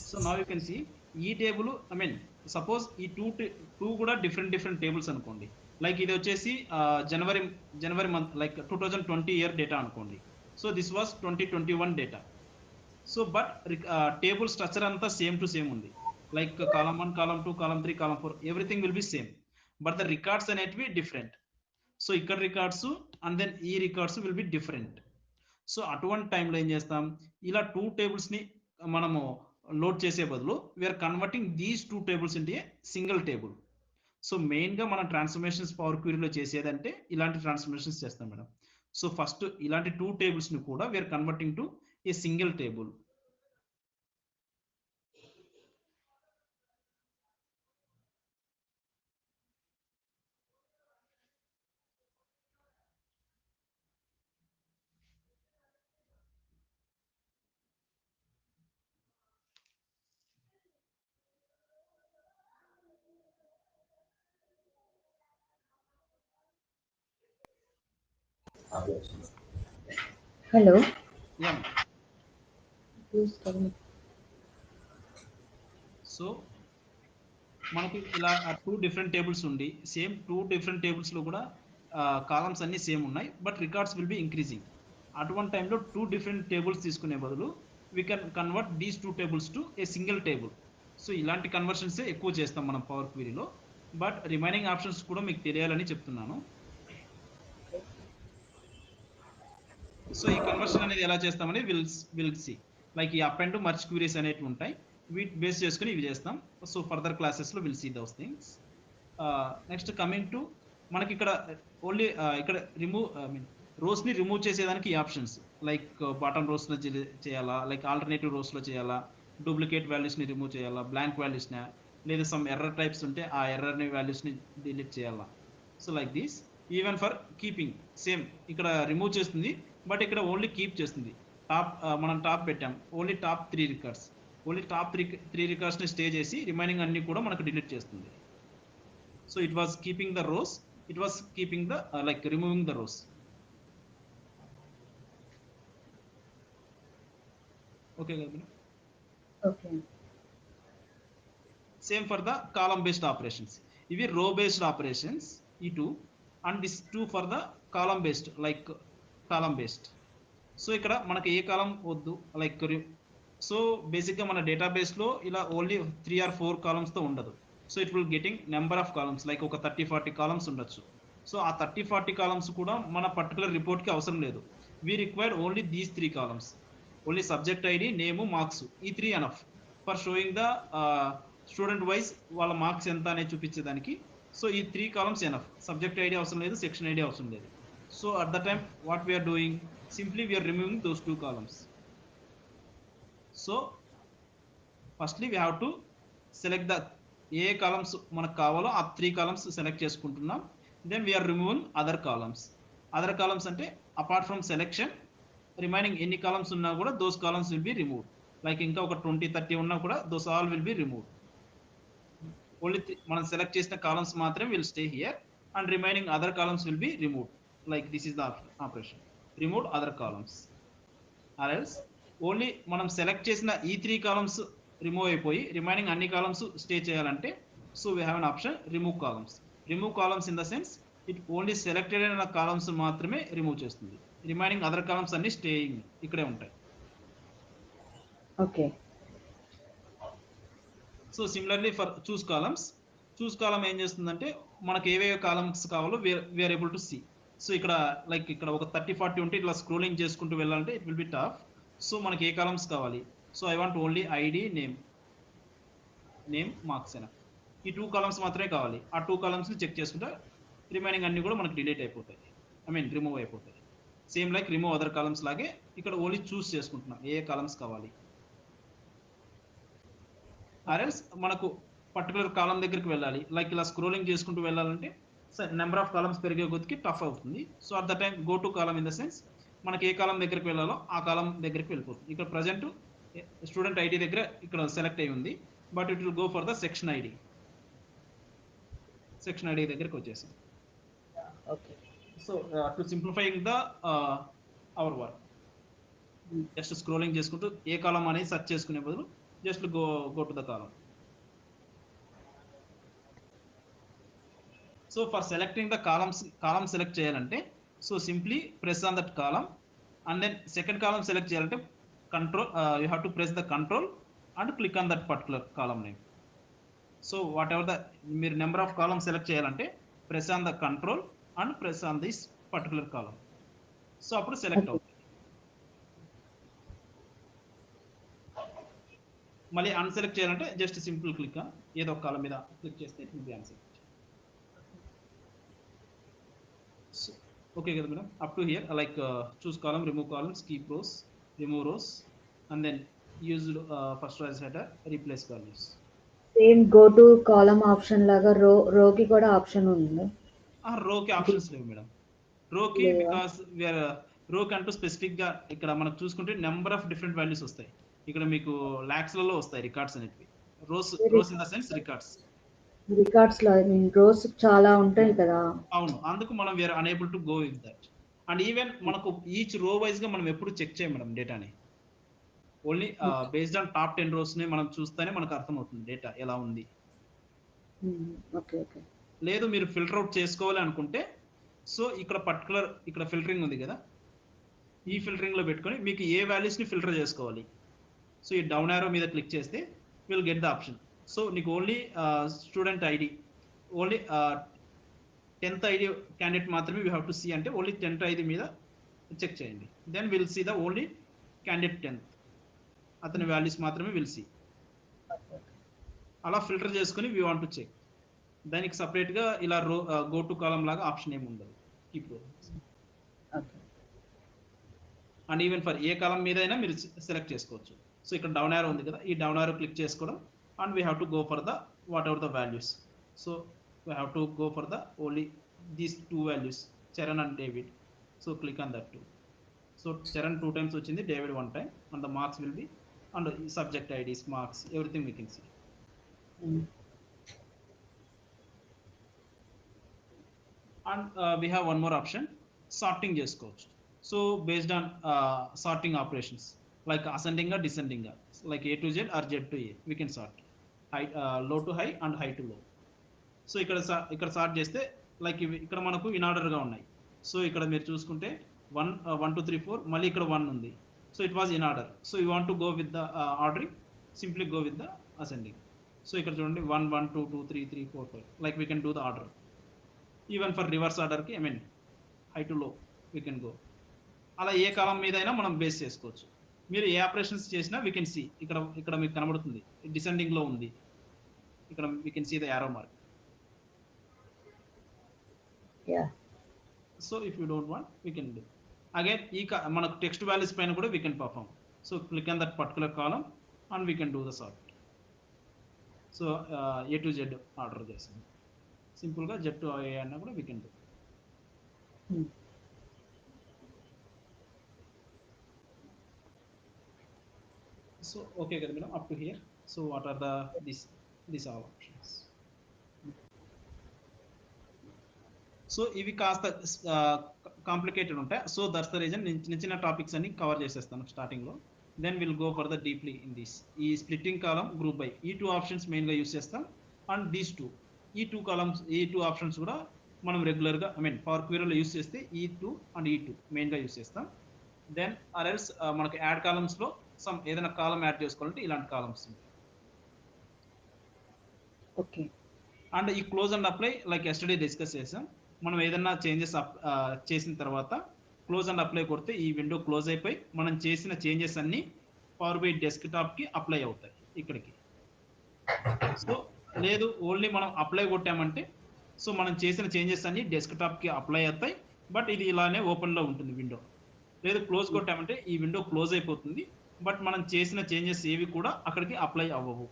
So now you can see ఈ టేబుల్ సపోజ్ ఈ టూ కూడా డిఫరెంట్ టేబుల్స్ అనుకోండి. లైక్ ఇది వచ్చేసి జనవరి జనవరి మంత్ లైక్ 2020 ఇయర్ డేటా అనుకోండి. So this was 2021 data. So but table structure అంతా సేమ్ టు సేమ్ ఉంది. Like column 1, column 2, column 3, column 4 everything will be same, but the records అనేటివి డిఫరెంట్. సో ఇక్కడ రికార్డ్స్ అండ్ దెన్ ఈ records will be different. So అటువంటి టైంలో ఏం చేస్తాం, ఇలా టూ టేబుల్స్ని మనము లోడ్ చేసే బదులు we're converting these two tables into single table. So మెయిన్గా మనం ట్రాన్స్ఫర్మేషన్స్ పవర్ క్వరీలో చేసేదంటే ఇలాంటి ట్రాన్స్ఫర్మేషన్స్ చేస్తాం మేడం. సో ఫస్ట్ ఇలాంటి టూ టేబుల్స్ని కూడా we're converting to a single table. Hello. Yeah. చూస్తాను. సో మనకు ఇలా టూ డిఫరెంట్ టేబుల్స్ ఉండి సేమ్ టూ డిఫరెంట్ టేబుల్స్లో కూడా కాలమ్స్ అన్ని సేమ్ ఉన్నాయి, but records will be increasing. అటువంటి టైంలో టూ డిఫరెంట్ టేబుల్స్ తీసుకునే బదులు we can convert these two tables to a single table. So ఇలాంటి కన్వర్షన్సే ఎక్కువ చేస్తాం మనం పవర్ క్వరీలో, బట్ రిమైనింగ్ ఆప్షన్స్ కూడా మీకు తెలియాలని చెప్తున్నాను. సో ఈ కన్వర్షన్ అనేది ఎలా చేస్తామని విల్ సి. లైక్ ఈ అప్ అండ్ మర్జ్ క్వరీస్ అనేవి ఉంటాయి, వీటి బేస్ చేసుకుని ఇవి చేస్తాం. సో ఫర్దర్ క్లాసెస్లో will see those things. Next coming to మనకి ఇక్కడ ఓన్లీ ఇక్కడ రిమూవ్ ఐ మీన్ రోస్ని రిమూవ్ చేసేదానికి ఈ ఆప్షన్స్ లైక్ బాటమ్ రోస్లో చేయాలా, లైక్ ఆల్టర్నేటివ్ రోస్లో చేయాలా, డూప్లికేట్ వాల్యూస్ని రిమూవ్ చేయాలా, బ్లాంక్ వాల్యూస్ని, లేదా సమ్ ఎర్రర్ టైప్స్ ఉంటే ఆ ఎర్రర్ని వాల్యూస్ని డిలీట్ చేయాలా. So like this. Even for keeping same ఇక్కడ రిమూవ్ చేస్తుంది, బట్ ఇక్కడ ఓన్లీ కీప్ చేస్తుంది. టాప్ మనం టాప్ పెట్టాం, only top 3 records, only top three రికార్డ్స్ని స్టే చేసి రిమైనింగ్ అన్ని కూడా మనకు డిలీట్ చేస్తుంది. So it was keeping the rows, it was keeping the like removing the rows. Okay కదా. Okay. Same for the column based operations. ఇవి row based operations ఈ two, and this two for the column based like column based. So ఇక్కడ మనకి ఏ కాలం వద్దు like. So బేసిక్గా మన డేటాబేస్లో ఇలా ఓన్లీ 3 or 4 కాలమ్స్తో ఉండదు. So it will getting number of columns like ఒక 30-40 కాలమ్స్ ఉండొచ్చు. సో ఆ 30-40 కాలమ్స్ కూడా మన పర్టికులర్ రిపోర్ట్కి అవసరం లేదు. We required only these 3 columns, only subject ID, name, marks, ఈ 3 enough for showing the student wise వాళ్ళ మార్క్స్ ఎంత అనేది చూపించేదానికి. సో ఈ 3 కాలమ్స్ ఎనఫ్, సబ్జెక్ట్ ఐడి అవసరం లేదు, సెక్షన్ ఐడి అవసరం లేదు. So at the time what we are doing, simply we are removing those 2 columns. So firstly we have to select the ఏ columns మనకు కావాలో ఆ 3 కాలమ్స్ సెలెక్ట్ చేసుకుంటున్నాం. Then we are removing other columns. Other columns అంటే apart from selection remaining ఎన్ని columns ఉన్నా కూడా those columns will be removed. Like ఇంకా ఒక 20-30 ఉన్నా కూడా those all will be removed. Only మనం సెలెక్ట్ చేసిన కాలమ్స్ మాత్రమే will stay here and remaining other columns will be removed. Like this is the operation, removed other columns. Or else only మనం select చేసిన ఈ 3 కాలమ్స్ రిమూవ్ అయిపోయి remaining అన్ని columns stay చేయాలంటే so we have an option remove columns. Remove columns in the sense it only selected అయిన columns మాత్రమే remove చేస్తుంది, remaining other columns అన్ని స్టేయింగ్ ఇక్కడే ఉంటాయి. Okay. So similarly for choose columns, choose column ఏం చేస్తుందంటే మనకు ఏవే కాలమ్స్ కావాలో we're able to see. So ఇక్కడ లైక్ ఇక్కడ ఒక 30-40 ఉంటే ఇట్లా స్క్రోలింగ్ చేసుకుంటూ వెళ్ళాలంటే it will B tough. So మనకి ఏ కాలమ్స్ కావాలి, so I want only ID, name, marks అయినా ఈ 2 కాలమ్స్ మాత్రమే కావాలి. ఆ 2 కాలమ్స్ని చెక్ చేసుకుంటే రిమైనింగ్ అన్ని కూడా మనకి డిలీట్ అయిపోతాయి, ఐ మీన్ రిమూవ్ అయిపోతాయి. Same like remove other columns లాగే ఇక్కడ ఓన్లీ చూస్ చేసుకుంటున్నాం ఏ కాలమ్స్ కావాలి. ఆర్ఎల్స్ మనకు పర్టికులర్ కాలం దగ్గరికి వెళ్ళాలి, లైక్ ఇలా స్క్రోలింగ్ చేసుకుంటూ వెళ్ళాలంటే నెంబర్ ఆఫ్ కాలమ్స్ పెరిగే కొద్దికి టఫ్ అవుతుంది. So at the time go to column in the sense మనకి ఏ కాలం దగ్గరికి వెళ్ళాలో ఆ కాలం దగ్గరికి వెళ్ళిపోతుంది. ఇక్కడ ప్రజెంట్ స్టూడెంట్ ఐడి దగ్గర ఇక్కడ సెలెక్ట్ అయి ఉంది, but it will go for the section ID. Section ID దగ్గరికి వచ్చేసాం. Okay. So to simplifying the our work, just scrolling చేసుకుంటూ ఏ కాలం అనేది సెర్చ్ చేసుకునే బదులు just go to the column. So for selecting the column select చేయాలంటే so simply press on that column and then second column select చేయాలంటే control you have to press the control and click on that particular column name. So what ever the మీరు number of column select చేయాలంటే press on the control and press on this particular column. So అప్పుడు select okay. అవుతుంది. మళ్ళీ unselect చేయాలంటే just simple click ఏదో ఒక కాలం మీద click చేస్తే it will be unselect. So, okay కదా madam, up to here like choose column, remove columns, keep rows, remove rows and then used first rows header, replace values. Same go to column option లాగా రోకి కూడా option ఉంది. రోకి options లేవు madam. రోకి లేవా? Because we are రోకి అంటూ specific గా ఇక్కడ మనకు చూసుకుంటే నెంబర్ ఆఫ్ డిఫరెంట్ వాల్యూస్ వస్తాయి. ఇక్కడ మీకు ల్యాక్స్లలో వస్తాయి రికార్డ్స్ అనేటివి. Rows in the sense records. Records లో ఐ మీన్ రోస్ చాలా ఉంటాయి కదా. అవును, అందుకు మనం we're unable to go with that. And even మనకు ఈచ్ రో వైజ్ గా మనం ఎప్పుడు చెక్ చేయం మేడం డేటాని. Only based on top 10 rows ని మనం చూస్తేనే మనకు అర్థమవుతుంది డేటా ఎలా ఉంది. Okay okay. లేదు మీరు ఫిల్టర్ అవుట్ చేసుకోవాలి అనుకుంటే సో ఇక్కడ పర్టికులర్ ఇక్కడ ఫిల్టరింగ్ ఉంది కదా, ఈ ఫిల్టరింగ్ లో పెట్టుకొని మీకు ఏ వాల్యూస్ ని ఫిల్టర్ చేసుకోవాలి. సో ఈ డౌన్ యారో మీద క్లిక్ చేస్తే will get the option. So నీకు only student ID, only 10th ID candidate మాత్రమే యూ హ్యావ్ టు సీ అంటే ఓన్లీ 10th ఐడి మీద చెక్ చేయండి. Then will see the only candidate 10th, అతని values మాత్రమే will see. అలా filter చేసుకుని we want to check. దానికి సపరేట్ గా ఇలా గో టు కాలమ్ లాగా ఆప్షన్ ఏమి ఉండదు. కీప్ రో. And even for a column మీద అయినా మీరు సెలెక్ట్ చేసుకోవచ్చు. సో ఇక్కడ డౌన్ యారో ఉంది కదా, ఈ డౌన్ యారో క్లిక్ చేసుకోవడం and we have to go for the what ever the values. So we have to go for the only these 2 values, Charan and David. So click on that 2. So Charan 2 times వచ్చింది, David 1 time and the marks will be and subject IDs, marks, everything we can see. And we have one more option, sorting చేసుకోవచ్చు. So based on sorting operations like ascending గా descending గా, like A to Z or Z to A we can sort, high low to high and high to low. So ఇక్కడ sort చేస్తే like ఇవి ఇక్కడ మనకు in order గా ఉన్నాయి. So ఇక్కడ మీరు చూసుకుంటే 1 2 3 4 మళ్ళీ ఇక్కడ 1 ఉంది. So it was in order. So you want to go with the ordering, simply go with the ascending. So ఇక్కడ చూడండి 1 1 2 2 3 3 4 5 like we can do the order. Even for reverse order కి I mean high to low we can go. అలా ఏ column మీద అయినా మనం base చేసుకోవచ్చు. మీరు ఏ ఆపరేషన్స్ చేసినా వీ కెన్ సీ. ఇక్కడ మీకు కనబడుతుంది డిసెండింగ్ లో ఉంది, ఇక్కడ we can see the arrow mark. So if you don't want we can do again మనకు టెక్స్ట్ వాల్యూస్ పైన కూడా we can perform. So click on that particular column and we can do the sort. So A to Z order చేసింది, simple గా Z to A అన్నా కూడా we can do. So okay కదా madam, up to here. So what are the this all options. So ఇవి కాస్త complicated ఉంటాయి. So that's the reason నేను చిన్న చిన్న టాపిక్స్ అన్ని కవర్ చేసేస్తాను స్టార్టింగ్ లో. Then will go for the deeply in this. ఈ స్ప్లిట్టింగ్ కాలం, గ్రూప్ బై, ఈ 2 ఆప్షన్స్ మెయిన్ గా యూస్ చేస్తాం. అండ్ దీస్ 2 ఈ 2 కాలమ్స్, ఈ 2 ఆప్షన్స్ కూడా మనం రెగ్యులర్ గా ఐ మీన్ పవర్ క్వీరీలో యూస్ చేస్తే ఈ 2 అండ్ ఈ 2 మెయిన్ గా యూస్ చేస్తాం. దెన్ ఆర్ఎల్స్ మనకి యాడ్ కాలమ్స్ లో సమ్ ఏదైనా కాలం యాడ్ చేసుకోవాలంటే ఇలాంటి కాలమ్స్ ఉంటాయి. ఓకే. అండ్ ఈ close and apply like yesterday discuss చేసాం. మనం ఏదైనా చేంజెస్ చేసిన తర్వాత క్లోజ్ అండ్ అప్లై కొడితే ఈ విండో క్లోజ్ అయిపోయి మనం చేసిన చేంజెస్ అన్ని పవర్ బై డెస్క్టాప్ కి అప్లై అవుతాయి ఇక్కడికి. సో లేదు ఓన్లీ మనం అప్లై కొట్టామంటే సో మనం చేసిన చేంజెస్ అన్ని డెస్క్టాప్ కి అప్లై అవుతాయి, బట్ ఇది ఇలానే ఓపెన్ లో ఉంటుంది విండో. లేదు క్లోజ్ కొట్టామంటే ఈ విండో క్లోజ్ అయిపోతుంది, బట్ మనం చేసిన చేంజెస్ ఏవి కూడా అక్కడికి అప్లై అవ్వవు.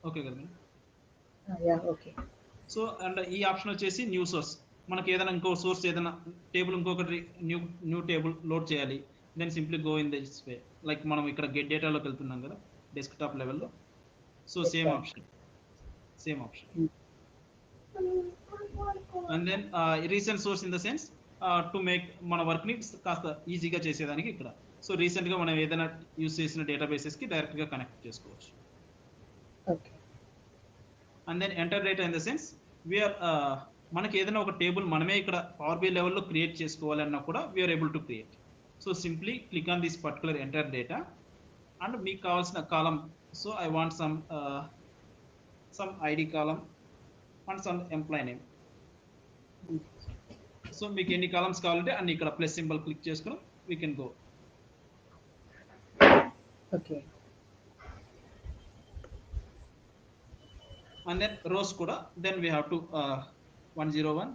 ఓకే కదా మేడం. ఓకే. సో అండ్ ఈ ఆప్షన్ వచ్చేసి న్యూ సోర్స్. మనకి ఏదైనా ఇంకో సోర్స్, ఏదైనా టేబుల్ ఇంకొకటి న్యూ టేబుల్ లోడ్ చేయాలి. Then simply go in this way. Like మనం ఇక్కడ గెట్ డేటాలోకి వెళ్తున్నాం కదా డెస్క్టాప్ లెవెల్లో. So same option. And then recent source in the sense to make మన వర్క్ ని కాస్త ఈజీగా చేసేదానికి ఇక్కడ. సో రీసెంట్ గా మనం ఏదైనా యూస్ చేసిన డేటాబేసెస్ కి డైరెక్ట్ గా కనెక్ట్ చేసుకోవచ్చు. Okay. And then enter data in the sense we're మనకి ఏదైనా ఒక టేబుల్ మనమే ఇక్కడ పవర్ బి లెవెల్లో క్రియేట్ చేసుకోవాలన్నా కూడా we're able to create. So simply click on this particular enter data and మీకు కావాల్సిన column. So I want some ID column and some employee name. So మీకు ఎన్ని కాలమ్స్ కావాలంటే అన్ని ఇక్కడ ప్లస్ సింబల్ క్లిక్ చేసుకుని we can go. Okay. And then rows కూడా then we have to 101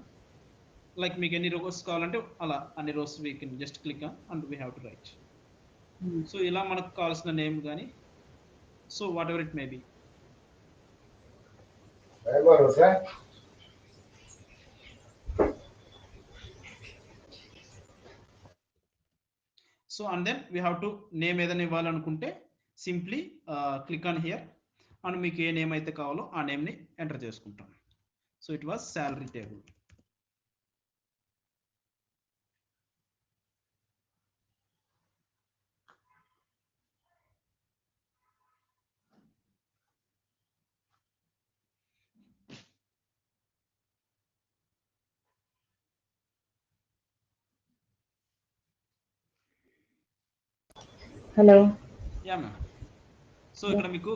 like మీకు ఎన్ని రోస్ కావాలంటే అలా అన్ని rows we can just click on and we have to write. So ఇలా మనకు కావాల్సిన నేమ్ కానీ so what ever it may be. So and then we have to name ఏదైనా ఇవ్వాలనుకుంటే simply click on here and మీకు ఏ name అయితే కావాలో ఆ నేమ్ని ఎంటర్ చేసుకుంటాం. So it was salary table. Hello. Yeah ma'am. So ఇక్కడ మీకు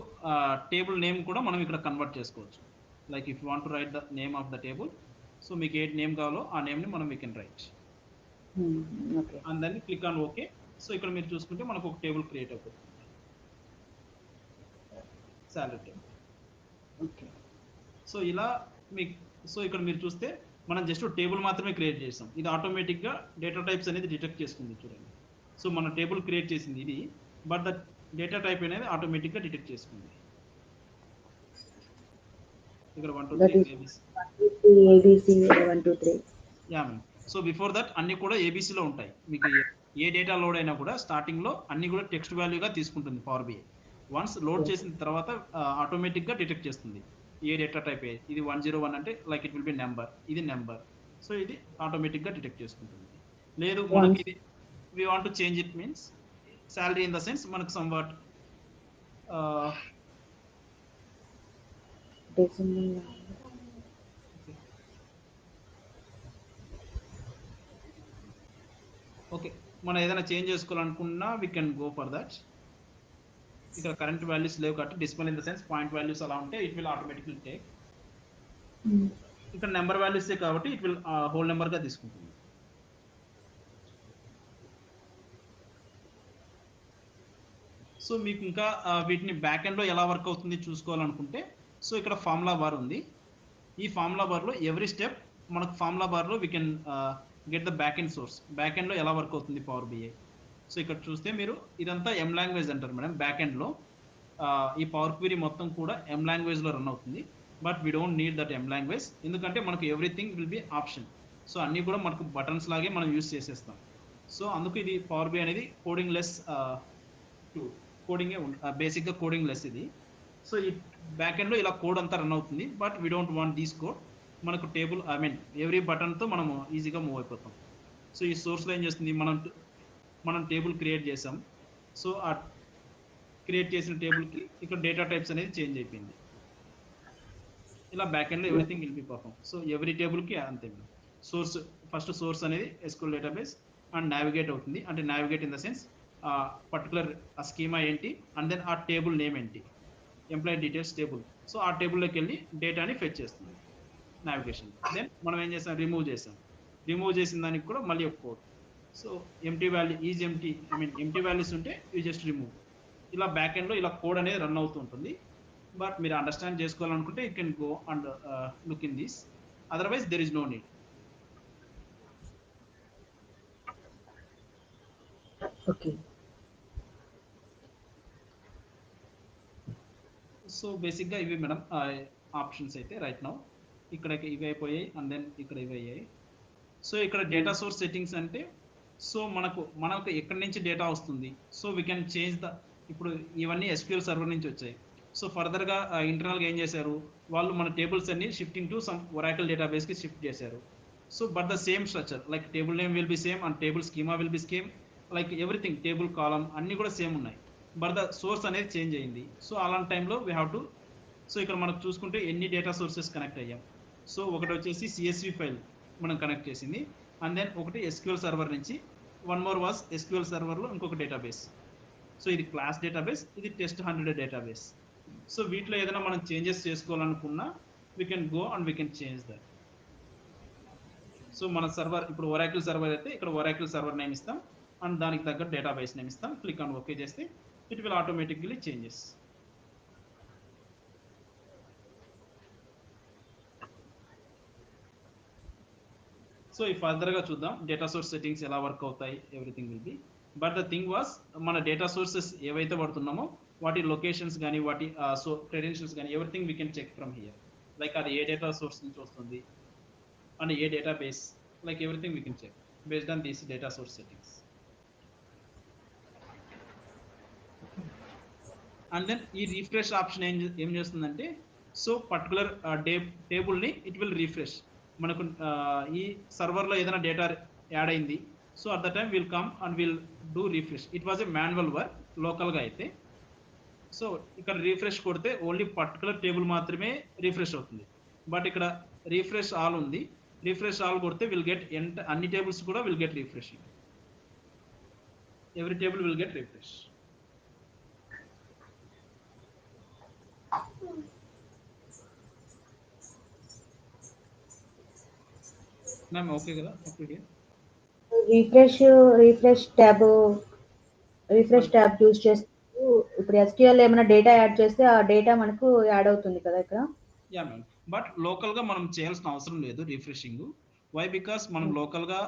టేబుల్ నేమ్ కూడా మనం ఇక్కడ కన్వర్ట్ చేసుకోవచ్చు. Like if you want to write the name of the table so మీకు ఏ నేమ్ కావాలో ఆ నేమ్ని మనం we can write. Okay. And then click on okay. So ఇక్కడ మీరు చూసుకుంటే మనకు ఒక టేబుల్ క్రియేట్ అయిపోతుంది, శాలరీ టేబుల్. ఓకే. సో ఇలా మీకు సో ఇక్కడ మీరు చూస్తే మనం జస్ట్ టేబుల్ మాత్రమే క్రియేట్ చేసాం. ఇది ఆటోమేటిక్గా డేటా టైప్స్ అనేది డిటెక్ట్ చేసుకుంది చూడండి. సో మన టేబుల్ క్రియేట్ చేసింది ఇది, బట్ ద డేటా టైప్ అనేది ఆటోమేటిక్గా డిటెక్ట్ చేసుకుంది. ఇక్కడ 1 2 3 ABC. ABC 1 2 3. Yeah ma'am. So before that అన్ని కూడా ఏబిసిలో ఉంటాయి. మీకు ఏ డేటా లోడ్ అయినా కూడా స్టార్టింగ్లో అన్ని కూడా టెక్స్ట్ వాల్యూగా తీసుకుంటుంది పవర్ బిఐ. వన్స్ లోడ్ చేసిన తర్వాత ఆటోమేటిక్గా డిటెక్ట్ చేస్తుంది ఏ డేటా టైప్. ఇది 101 అంటే like it will be number, ఇది నెంబర్. సో ఇది ఆటోమేటిక్గా డిటెక్ట్ చేసుకుంటుంది. లేదు మనకి ఇది we want to change it means salary in the sense మనకు సమ్ వాట్ ఓకే మనం ఏదైనా చేంజ్ చేసుకోవాలనుకున్నా we can go for that. ఇక్కడ కరెంట్ వాల్యూస్ లేవు కాబట్టి display in the sense point values అలా ఉంటే ఇట్ విల్ ఆటోమేటిక్లీ టేక్. ఇక్కడ నెంబర్ వాల్యూస్ కాబట్టి ఇట్ విల్ హోల్ నెంబర్గా తీసుకుంటుంది. సో మీకు ఇంకా వీటిని బ్యాక్ ఎండ్లో ఎలా వర్క్ అవుతుంది చూసుకోవాలనుకుంటే సో ఇక్కడ ఫార్ములా బార్ ఉంది. ఈ ఫార్ములా బార్లో ఎవ్రీ స్టెప్ మనకు ఫార్ములా బార్లో we can get the back end source. Back ఎండ్లో ఎలా వర్క్ అవుతుంది పవర్ బిఐ. సో ఇక్కడ చూస్తే మీరు ఇదంతా ఎం లాంగ్వేజ్ అంటారు మేడం. బ్యాక్ ఎండ్లో ఈ పవర్ క్వీరీ మొత్తం కూడా ఎం లాంగ్వేజ్లో రన్ అవుతుంది. But we don't need that M language, ఎందుకంటే మనకు everything will B option. So అన్నీ కూడా మనకు బటన్స్ లాగే మనం యూస్ చేసేస్తాం. సో అందుకు ఇది పవర్ బిఐ అనేది కోడింగ్ లెస్ టూల్. కోడింగే బేసిక్గా కోడింగ్ లెస్ ఇది. సో ఈ బ్యాక్ ఎండ్లో ఇలా కోడ్ అంతా రన్ అవుతుంది. But we don't want these code. మనకు టేబుల్ ఐ మీన్ ఎవ్రీ బటన్తో మనము ఈజీగా మూవ్ అయిపోతాం. సో ఈ సోర్స్లో ఏం చేస్తుంది, మనం టేబుల్ క్రియేట్ చేసాం. సో ఆ క్రియేట్ చేసిన టేబుల్కి ఇక్కడ డేటా టైప్స్ అనేది చేంజ్ అయిపోయింది. ఇలా బ్యాక్ ఎండ్లో everything will be perform. So every టేబుల్కి అంతే. సోర్స్ ఫస్ట్ సోర్స్ అనేది ఎస్క్యూఎల్ డేటాబేస్ అండ్ నావిగేట్ అవుతుంది. అంటే navigate in the sense particular ఆ స్కీమా ఏంటి అండ్ దెన్ ఆ టేబుల్ నేమ్ ఏంటి, ఎంప్లాయీ డీటెయిల్స్ టేబుల్. సో ఆ టేబుల్లోకి వెళ్ళి డేటాని ఫెచ్ చేస్తుంది నావిగేషన్. దెన్ మనం ఏం చేసాం, రిమూవ్ చేసాం. రిమూవ్ చేసిన దానికి కూడా మళ్ళీ ఒక code. So empty value is empty, I mean empty values ఉంటే యూ జస్ట్ రిమూవ్. ఇలా బ్యాక్ ఎండ్లో ఇలా కోడ్ అనేది రన్ అవుతూ ఉంటుంది. బట్ మీరు అండర్స్టాండ్ చేసుకోవాలనుకుంటే you can go and look in this, otherwise there is no need. Okay. So బేసిక్గా ఇవి మేడం ఆప్షన్స్ అయితే రైట్ నౌ. ఇక్కడ ఇవి అయిపోయాయి అండ్ దెన్ ఇక్కడ ఇవి అయ్యాయి. సో ఇక్కడ డేటా సోర్స్ సెట్టింగ్స్ అంటే సో మనకు ఎక్కడి నుంచి డేటా వస్తుంది. So we can change the, ఇప్పుడు ఇవన్నీ ఎస్క్యూఎల్ సర్వర్ నుంచి వచ్చాయి. సో ఫర్దర్గా ఇంటర్నల్గా ఏం చేశారు వాళ్ళు, మన టేబుల్స్ అన్ని షిఫ్టింగ్ టు సమ్ ఒరాకిల్ డేటాబేస్కి షిఫ్ట్ చేశారు. So but the same structure like table name will be same and table schema will be same, like everything table column అన్నీ కూడా సేమ్ ఉన్నాయి. బట్ ద సోర్స్ అనేది change అయింది. So అలాంటి టైంలో we have to so ఇక్కడ మనకు చూసుకుంటే ఎన్ని డేటా సోర్సెస్ కనెక్ట్ అయ్యాం. సో ఒకటి వచ్చేసి సిఎస్వి ఫైల్ మనం కనెక్ట్ చేసింది, అండ్ దెన్ ఒకటి ఎస్క్యూఎల్ సర్వర్ నుంచి, వన్ మోర్ వాస్ ఎస్క్యూఎల్ సర్వర్లో ఇంకొక డేటాబేస్. సో ఇది క్లాస్ డేటాబేస్, ఇది టెస్ట్ 100 డేటాబేస్. సో వీటిలో ఏదైనా మనం చేంజెస్ చేసుకోవాలనుకున్నా we can go and we can change that. So మన సర్వర్ ఇప్పుడు ఒరాకిల్ సర్వర్ అయితే ఇక్కడ ఒరాకిల్ సర్వర్ నేమ్ ఇస్తాం అండ్ దానికి తగ్గ డేటాబేస్ నేమ్ ఇస్తాం. క్లిక్ ఆన్ ఓకే చేస్తే it will automatically changes. So ఈ ఫర్దర్గా చూద్దాం డేటా సోర్స్ సెట్టింగ్స్ ఎలా వర్క్ అవుతాయి, everything will be. But the thing was మన డేటా సోర్సెస్ ఏవైతే పడుతున్నామో వాటి లొకేషన్స్ కానీ వాటి సో క్రెడెన్షియల్స్ కానీ everything we can check from here. Like అది ఏ డేటా సోర్స్ నుంచి వస్తుంది అండ్ ఏ database, like everything we can check based on these data source settings. And then ఈ రీఫ్రెష్ ఆప్షన్ ఏం చేస్తుందంటే, సో పర్టికులర్ టేబుల్ని ఇట్ విల్ రీఫ్రెష్. మనకు ఈ సర్వర్లో ఏదైనా డేటా యాడ్ అయింది, so at the time will come and will do refresh. It was a manual work లోకల్గా అయితే. సో ఇక్కడ రీఫ్రెష్ కొడితే ఓన్లీ పర్టికులర్ టేబుల్ మాత్రమే రీఫ్రెష్ అవుతుంది. బట్ ఇక్కడ రీఫ్రెష్ ఆల్ ఉంది, రీఫ్రెష్ ఆల్ కొడితే విల్ గెట్ అన్ని టేబుల్స్ కూడా will get refreshing. Every table will get refresh. Ma'am okay కదా up to here? Refresh refresh tab మన రిఫ్రెష్ ట్యాబ్ యూజ్ చేస్తూ ఇప్పుడు ఎస్క్యూఎల్ ఏమైనా డేటా యాడ్ చేస్తే ఆ డేటా మనకు యాడ్ అవుతుంది కదా ఇక్కడ. యా మ్యామ్, బట్ లోకల్గా మనం చేయాల్సిన అవసరం లేదు రిఫ్రెషింగ్. వై బికాస్ మనం లోకల్గా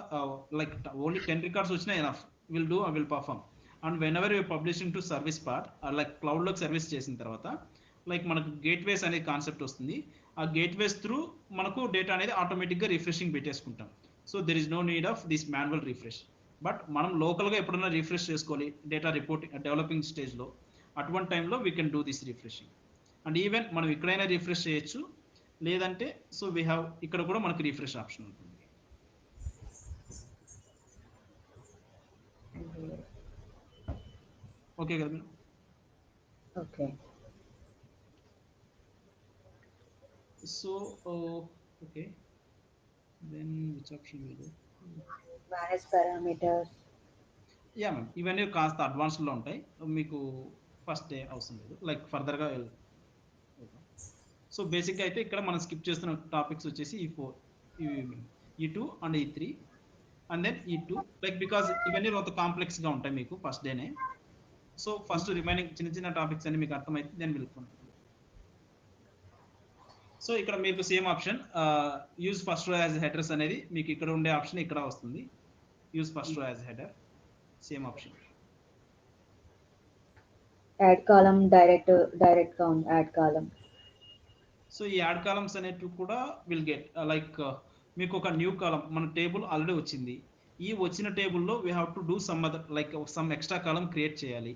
లైక్ ఓన్లీ 10 రికార్డ్స్ వచ్చినా enough, will do will perform. And whenever you publishing to service part like క్లౌడ్లోకి సర్వీస్ చేసిన తర్వాత లైక్ మనకు గేట్వేస్ అనే కాన్సెప్ట్ వస్తుంది. ఆ గేట్వేస్ త్రూ మనకు డేటా అనేది ఆటోమేటిక్గా రిఫ్రెషింగ్ పెట్టేసుకుంటాం. So there is no need of this manual refresh. But మనం లోకల్గా ఎప్పుడైనా రిఫ్రెష్ చేసుకోవాలి డేటా రిపోర్టింగ్ డెవలపింగ్ స్టేజ్లో, అటువంటి టైంలో we can do this refreshing. And even మనం ఎక్కడైనా రిఫ్రెష్ చేయొచ్చు, లేదంటే సో వీ హ్యావ్ ఇక్కడ కూడా మనకు రిఫ్రెష్ ఆప్షన్ ఉంటుంది. ఓకే కదా madam? Okay. So okay, then which option will go? Manage parameters. Yeah ma'am, ఇవన్నీ కాస్త అడ్వాన్స్డ్లో ఉంటాయి, మీకు ఫస్ట్ డే అవసరం లేదు, లైక్ ఫర్దర్గా సో బేసిక్గా అయితే ఇక్కడ మనం స్కిప్ చేస్తున్న టాపిక్స్ వచ్చేసి ఈ 4, ఈ 2 అండ్ ఈ 3 అండ్ దెన్ ఈ 2, లైక్ బికాస్ ఇవన్నీ కొంత కాంప్లెక్స్గా ఉంటాయి మీకు ఫస్ట్ డేనే. సో ఫస్ట్ రిమైనింగ్ చిన్న చిన్న టాపిక్స్ అన్ని మీకు అర్థమైతే దెన్ విల్ కంటిన్యూ. సో ఇక్కడ మీకు same option use first row as headers అనేది మీకు ఇక్కడ ఉండే ఆప్షన్ ఇక్కడ వస్తుంది. Use first row as header, same option. Add column డైరెక్ట్గా ఉంది యాడ్ కాలమ్. సో ఈ యాడ్ కాలమ్స్ అనేటివి కూడా విల్ గెట్ లైక్ మీకు ఒక న్యూ కాలమ్, మన టేబుల్ ఆల్రెడీ వచ్చింది, ఈ వచ్చిన టేబుల్లో we have to do some other like some extra column create చేయాలి.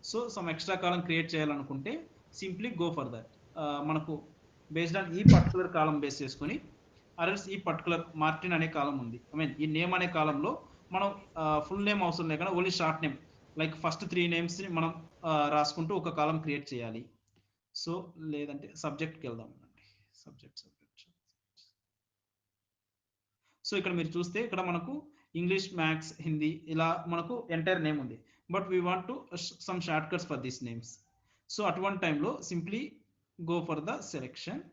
So some extra column create చేయాలనుకుంటే సింప్లీ గో ఫర్ దట్. మనకు బేస్డ్ ఆన్ ఈ పర్టికులర్ కాలం బేస్ చేసుకొని అరల్స్ ఈ పర్టికులర్ మార్టిన్ అనే కాలం ఉంది, ఐ మీన్ ఈ నేమ్ అనే కాలంలో మనం ఫుల్ నేమ్ అవసరం లేకుండా only short name like first 3 నేమ్స్ని మనం రాసుకుంటూ ఒక కాలం క్రియేట్ చేయాలి. సో లేదంటే సబ్జెక్ట్కి వెళ్దాం అండి. సబ్జెక్ట్. సో ఇక్కడ మీరు చూస్తే ఇక్కడ మనకు ఇంగ్లీష్, మ్యాథ్స్, హిందీ ఇలా మనకు ఎంటైర్ నేమ్ ఉంది. But we want to some shortcuts for these names. So అటువంటి టైంలో simply go for the selection.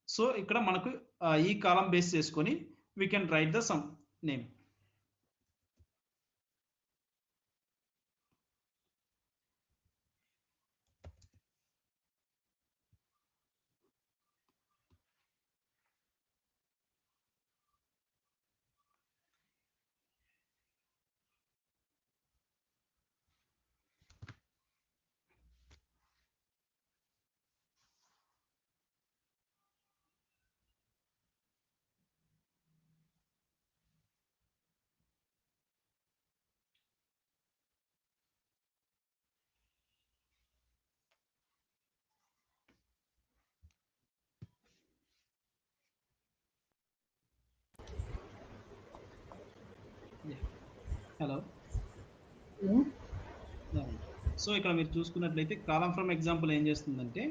So ఇక్కడ మనకు ఈ కాలం బేస్ చేసుకొని we can write the some name. Hello. So ఇక్కడ మీరు చూసుకున్నట్లయితే కాలం ఫ్రమ్ ఎగ్జాంపుల్ ఏం చేస్తుందంటే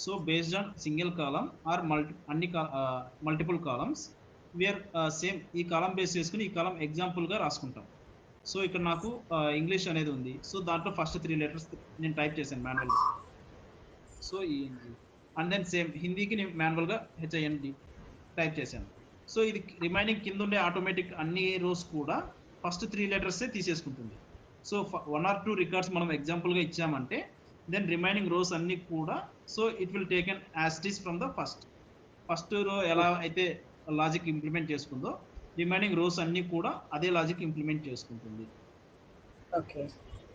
so based on single column or multiple columns we're same ఈ కాలం బేస్ చేసుకుని ఈ కాలం ఎగ్జాంపుల్ గా రాసుకుంటాం. సో ఇక్కడ నాకు ఇంగ్లీష్ అనేది ఉంది. సో దాంట్లో ఫస్ట్ 3 లెటర్స్ నేను టైప్ చేశాను మాన్యువల్ గా. So ENG and then same హిందీకి నేను మాన్యువల్ గా హెచ్ఐఎన్డి టైప్ చేశాను. సో ఇది రిమైనింగ్ కింద ఉండే ఆటోమేటిక్ అన్ని రోస్ కూడా ఫస్ట్ 3 లెటర్స్ తీసేసుకుంటుంది. సో 1 or 2 రికార్డ్స్ మనం ఎగ్జాంపుల్ గా ఇచ్చామంటే దెన్ రిమైనింగ్ రోస్ అన్ని కూడా so it will taken as it is from the first row ఎలా అయితే లాజిక్ ఇంప్లిమెంట్ చేసుకుందో రిమైనింగ్ రోస్ అన్ని కూడా అదే లాజిక్ ఇంప్లిమెంట్ చేసుకుంటుంది. ఓకే.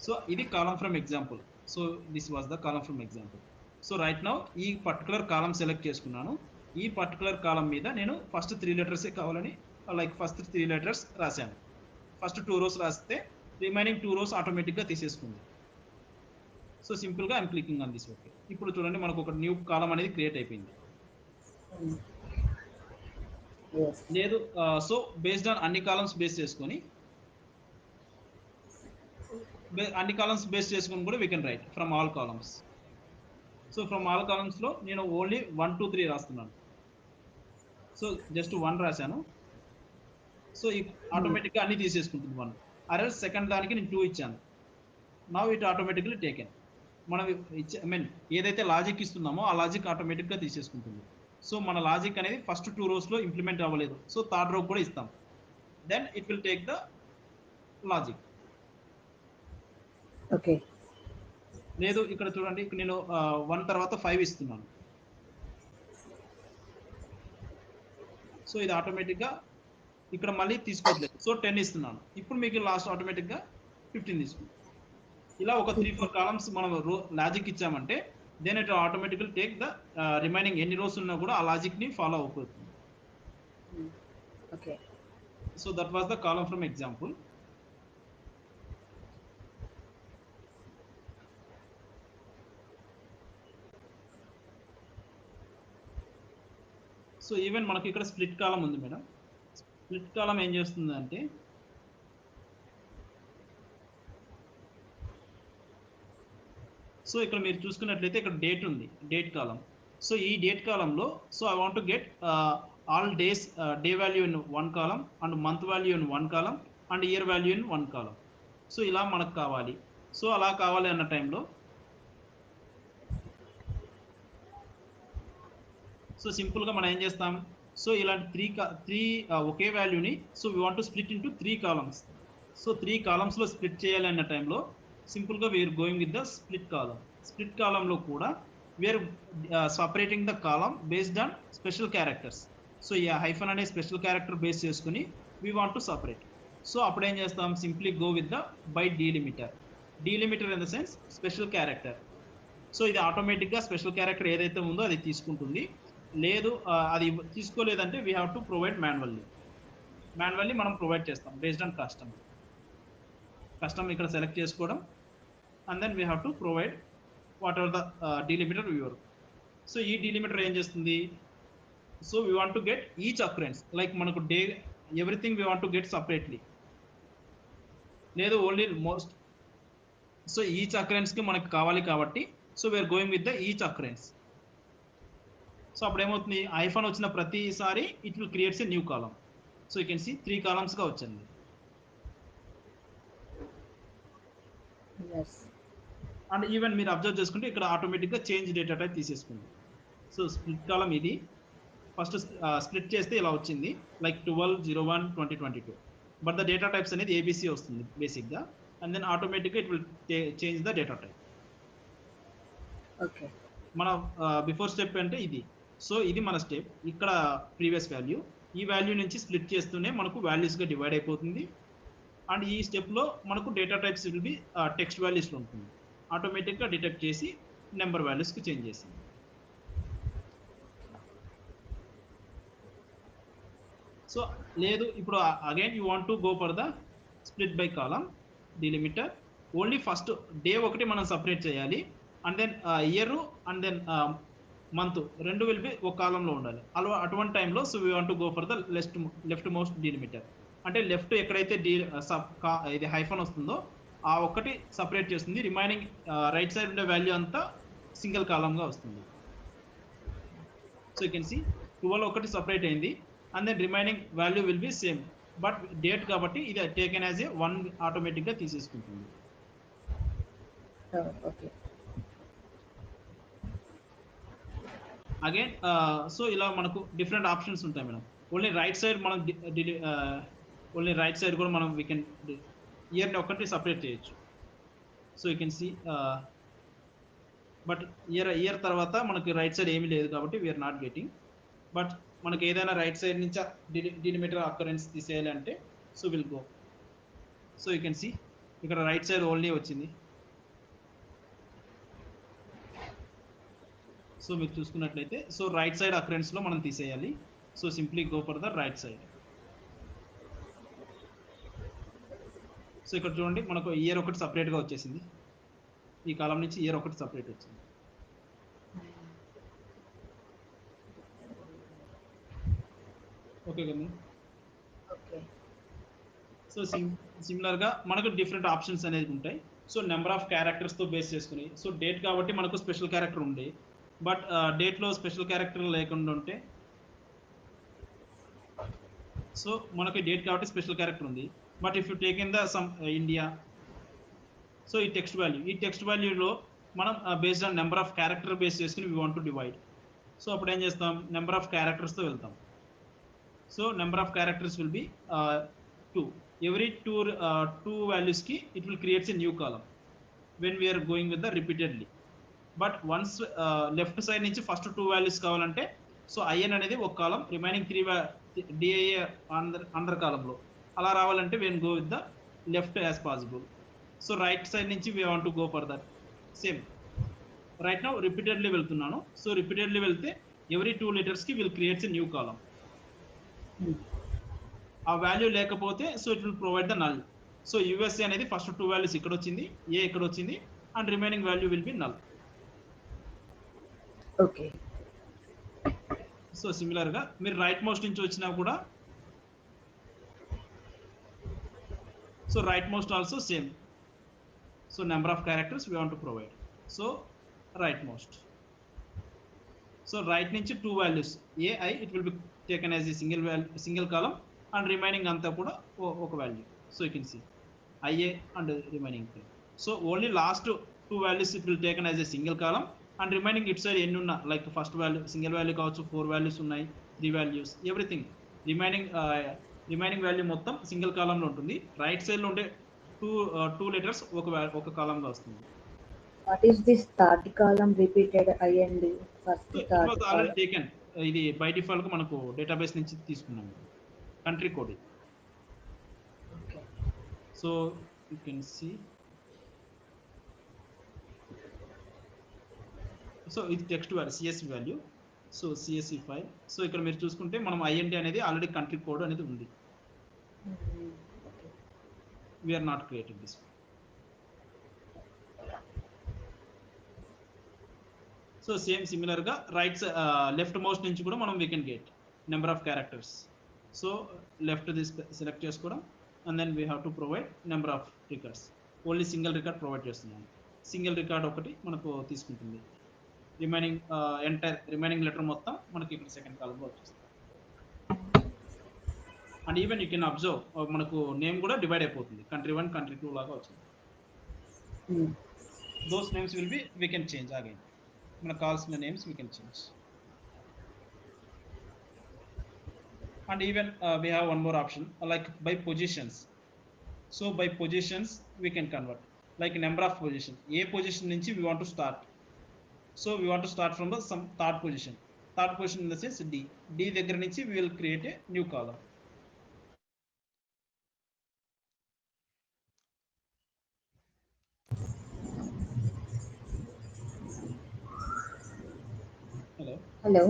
సో ఇది column from example. So this was the column from example. So right now ఈ particular column select చేసుకున్నాను. ఈ పర్టికులర్ కాలం మీద నేను ఫస్ట్ 3 లెటర్సే కావాలని లైక్ ఫస్ట్ 3 లెటర్స్ రాశాను. ఫస్ట్ 2 రోస్ రాస్తే రిమైనింగ్ 2 రోస్ ఆటోమేటిక్ గా తీసేసుకుంది. సో సింపుల్ గా I'm clicking on this. Okay, ఇప్పుడు చూడండి మనకు ఒక న్యూ కాలం అనేది క్రియేట్ అయిపోయింది. లేదు సో బేస్డ్ ఆన్ అన్ని కాలమ్స్ బేస్ చేసుకొని కూడా we can right from all columns. So from all columns లో నేను ఓన్లీ 1 2 3 రాస్తున్నాను. సో జస్ట్ 1 రాశాను. సో ఆటోమేటిక్ గా అన్ని తీసేసుకుంటుంది 1. అరే సెకండ్ దానికి నేను 2 ఇచ్చాను. Now it automatically taken. మనం ఏదైతే లాజిక్ ఇస్తున్నామో ఆ లాజిక్ ఆటోమేటిక్ గా తీసేసుకుంటుంది. సో మన లాజిక్ అనేది ఫస్ట్ 2 రోస్ లో ఇంప్లిమెంట్ అవ్వలేదు. సో థర్డ్ రో కూడా ఇస్తాం. Then it will take the logic. Okay. లేదు ఇక్కడ చూడండి నేను 1 తర్వాత 5 ఇస్తున్నాను. సో ఇది ఆటోమేటిక్ గా ఇక్కడ మళ్ళీ తీసుకోవట్లేదు. సో 10 ఇస్తున్నాను. ఇప్పుడు మీకు లాస్ట్ ఆటోమేటిక్ గా 15 తీసుకుంటాం. ఇలా ఒక 3-4 కాలమ్స్ మనం లాజిక్ ఇచ్చామంటే then it automatically take the remaining ఎన్ని రోస్ ఉన్నా కూడా ఆ లాజిక్ ని ఫాలో అయిపోతుంది. Okay. So that was the column from example. So even మనకి ఇక్కడ స్ప్లిట్ కాలం ఉంది మేడం. స్ప్లిట్ కాలం ఏం చేస్తుంది అంటే సో ఇక్కడ మీరు చూసుకున్నట్లయితే ఇక్కడ డేట్ ఉంది, డేట్ కాలం. సో ఈ డేట్ కాలంలో so I want to get all days day value in 1 column and month value in 1 column and year value in 1 column. So ఇలా మనకు కావాలి. సో అలా కావాలి అన్న టైంలో సో సింపుల్ గా మనం ఏం చేస్తాం, సో ఇలాంటి త్రీ ఒకే వాల్యూని so we want to split into 3 columns. So 3 columns లో స్ప్లిట్ చేయాలి అన్న టైంలో సింపుల్ గా we are going with the split column. Split column లో కూడా we are separating the column based on special characters. So ఈ హైఫన్ అనే స్పెషల్ క్యారెక్టర్ బేస్ చేసుకుని we want to separate. So అప్పుడు ఏం చేస్తాం, simply go with the by delimiter. Delimiter in the sense special character. So ఇది automatic గా special character ఏదైతే ఉందో అది తీసుకుంటుంది. లేదు అది తీసుకోలేదంటే we have to provide manually మనం ప్రొవైడ్ చేస్తాం బేస్డ్ ఆన్ కస్టమ్ ఇక్కడ సెలెక్ట్ చేసుకోవడం and then we have to provide what ever the delimiter viewer. So ఈ డీలిమిటర్ ఏం చేస్తుంది, so we want to get each occurrence like మనకు day everything we want to get separately, లేదు only most. So each occurrence కి మనకు కావాలి కాబట్టి so we are going with the each occurrence. So అప్పుడు ఏమవుతుంది, ఐఫోన్ వచ్చిన ప్రతిసారి it will creates a new column. So you can see 3 columns గా వచ్చింది. అండ్ ఈవెన్ మీరు అబ్జర్వ్ చేసుకుంటే ఇక్కడ ఆటోమేటిక్ గా చేంజ్ డేటా టైప్ తీసేసుకుంది. సో స్ప్లిట్ కాలం ఇది ఫస్ట్ స్ప్లిట్ చేస్తే ఇలా వచ్చింది like 12/01/2022. But the data types అనేది ఏబిసి వస్తుంది బేసిక్ గా. అండ్ దెన్ ఆటోమేటిక్ గా it will change the data type. Okay. మన బిఫోర్ స్టెప్ అంటే ఇది. సో ఇది మన స్టెప్. ఇక్కడ ప్రీవియస్ వాల్యూ, ఈ వాల్యూ నుంచి స్ప్లిట్ చేస్తూనే మనకు వాల్యూస్ గా డివైడ్ అయిపోతుంది. అండ్ ఈ స్టెప్ లో మనకు data types will be text values లో ఉంటుంది. ఆటోమేటిక్ గా డిటెక్ట్ చేసి నెంబర్ వాల్యూస్ కి చేంజ్ చేసింది. సో లేదు ఇప్పుడు again you want to go for the split by column delimiter. Only first day ఒకటి మనం సపరేట్ చేయాలి and then year and then month రెండు విల్ బి ఒక కాలంలో ఉండాలి. అటువంటి టైంలో so we want to go for the left most delimiter. అంటే లెఫ్ట్ ఎక్కడైతే ఇది హైఫన్ వస్తుందో ఆ ఒక్కటి సపరేట్ చేస్తుంది. రిమైనింగ్ రైట్ సైడ్ ఉండే వాల్యూ అంతా సింగిల్ కాలంగా వస్తుంది. you can see 12 ఒకటి separate అయింది, and then remaining value will be same, but date కాబట్టి ఇది taken as a 1 automatic గా తీసేసుకుంటుంది. ఓకే. అగైన్ సో ఇలా మనకు డిఫరెంట్ ఆప్షన్స్ ఉంటాయి మేడం. ఓన్లీ రైట్ సైడ్ మనం ఓన్లీ రైట్ సైడ్ కూడా మనం వీ కెన్ ఇయర్ని ఒకటి సపరేట్ చేయొచ్చు. So you can see but year తర్వాత మనకి రైట్ సైడ్ ఏమీ లేదు కాబట్టి వీఆర్ నాట్ గెటింగ్. బట్ మనకి ఏదైనా రైట్ సైడ్ నుంచి డిలిమిటర్ అకరెన్స్ తీసేయాలి అంటే so will go. So you can see ఇక్కడ రైట్ సైడ్ ఓన్లీ వచ్చింది. సో మీరు చూసుకున్నట్లయితే సో రైట్ సైడ్ అకరెన్స్ లో మనం తీసేయాలి. So simply go for the right side. So ఇక్కడ చూడండి మనకు ఇయర్ ఒకటి సపరేట్ గా వచ్చేసింది, ఈ కాలం నుంచి ఇయర్ ఒకటి సపరేట్ వచ్చింది. ఓకే కదా. సో సిమిలర్ గా మనకు డిఫరెంట్ ఆప్షన్స్ అనేది ఉంటాయి. సో నెంబర్ ఆఫ్ క్యారెక్టర్స్ తో బేస్ చేసుకుని, సో డేట్ కాబట్టి మనకు స్పెషల్ క్యారెక్టర్ ఉంది, బట్ డేట్ లో స్పెషల్ క్యారెక్టర్ లేకుండా ఉంటే సో మనకి డేట్ కాబట్టి స్పెషల్ క్యారెక్టర్ ఉంది, but if you take in the some India, so ఈ టెక్స్ట్ వాల్యూలో మనం based on number of character base చేసుకుని we want to divide. So అప్పుడు ఏం చేస్తాం, నెంబర్ ఆఫ్ క్యారెక్టర్స్తో వెళ్తాం. So number of characters will B 2. Every two values ki it will creates a new column when we are going with the repeatedly. But once left side నుంచి first 2 values కావాలంటే so in అనేది ఒక కాలం, remaining 3 dia అందర్ కాలంలో అలా రావాలంటే we go with the left as possible. So right side నుంచి we want to go for that same. Right now repeatedly వెళ్తున్నాను. సో రిపీటెడ్లీ వెళ్తే every 2 letters కి will creates a new column. ఆ value లేకపోతే so it will provide the null. So USA అనేది first 2 values ఇక్కడ వచ్చింది, ఏ ఇక్కడ వచ్చింది, and remaining value will be null. Okay. So similar గా మీరు రైట్ మోస్ట్ నుంచి వచ్చినా కూడా so right most also same. So number of characters we want to provide. So right most, so right నుంచి 2 values AI it will be taken as a single column, and remaining అంతా కూడా ఒక value. So you can see IA and remaining. So only last 2 values it will taken as a single column, and remaining it side ఎన్ని ఉన్నా like first value single value కావచ్చు, 4 values ఉన్నాయి, 3 values, everything remaining value మొత్తం single కాలంలో ఉంటుంది. Right side లో ఉండే 2 letters ఒక కాలంలో వస్తుంది. What is this third column repeated IMD first third already taken, ఇది బై డిఫాల్ట్ గా మనకు డేటాబేస్ నుంచి తీసుకున్నాము, country code. So you can see so ఇది text value CSV value. So CSV file. So ఇక్కడ మీరు చూసుకుంటే మనం ఐఎన్డి అనేది ఆల్రెడీ కంట్రీ కోడ్ అనేది ఉంది, we are not created this. So same similar గా లెఫ్ట్ మోస్ట్ నుంచి కూడా మనం we can get number of characters. So left select చేసుకోవడం, and then we have to provide number of records. Only single record provide చేస్తున్నాను, single record ఒకటి మనకు తీసుకుంటుంది. Remaining letter మొత్తం మనకి ఇక్కడ సెకండ్ కాలంలో వచ్చేస్తుంది. And even you can observe మనకు నేమ్ కూడా డివైడ్ అయిపోతుంది, కంట్రీ 1 కంట్రీ 2 లాగా వచ్చింది. Those names will be we can change again, మనకు కావాల్సిన names we can change. And even we have one more option like by positions. So by positions we can convert like number of position. A position nunchi we want to start. So we want to start from the some third position in the sense D దగ్గర నుంచి we will create a new column. hello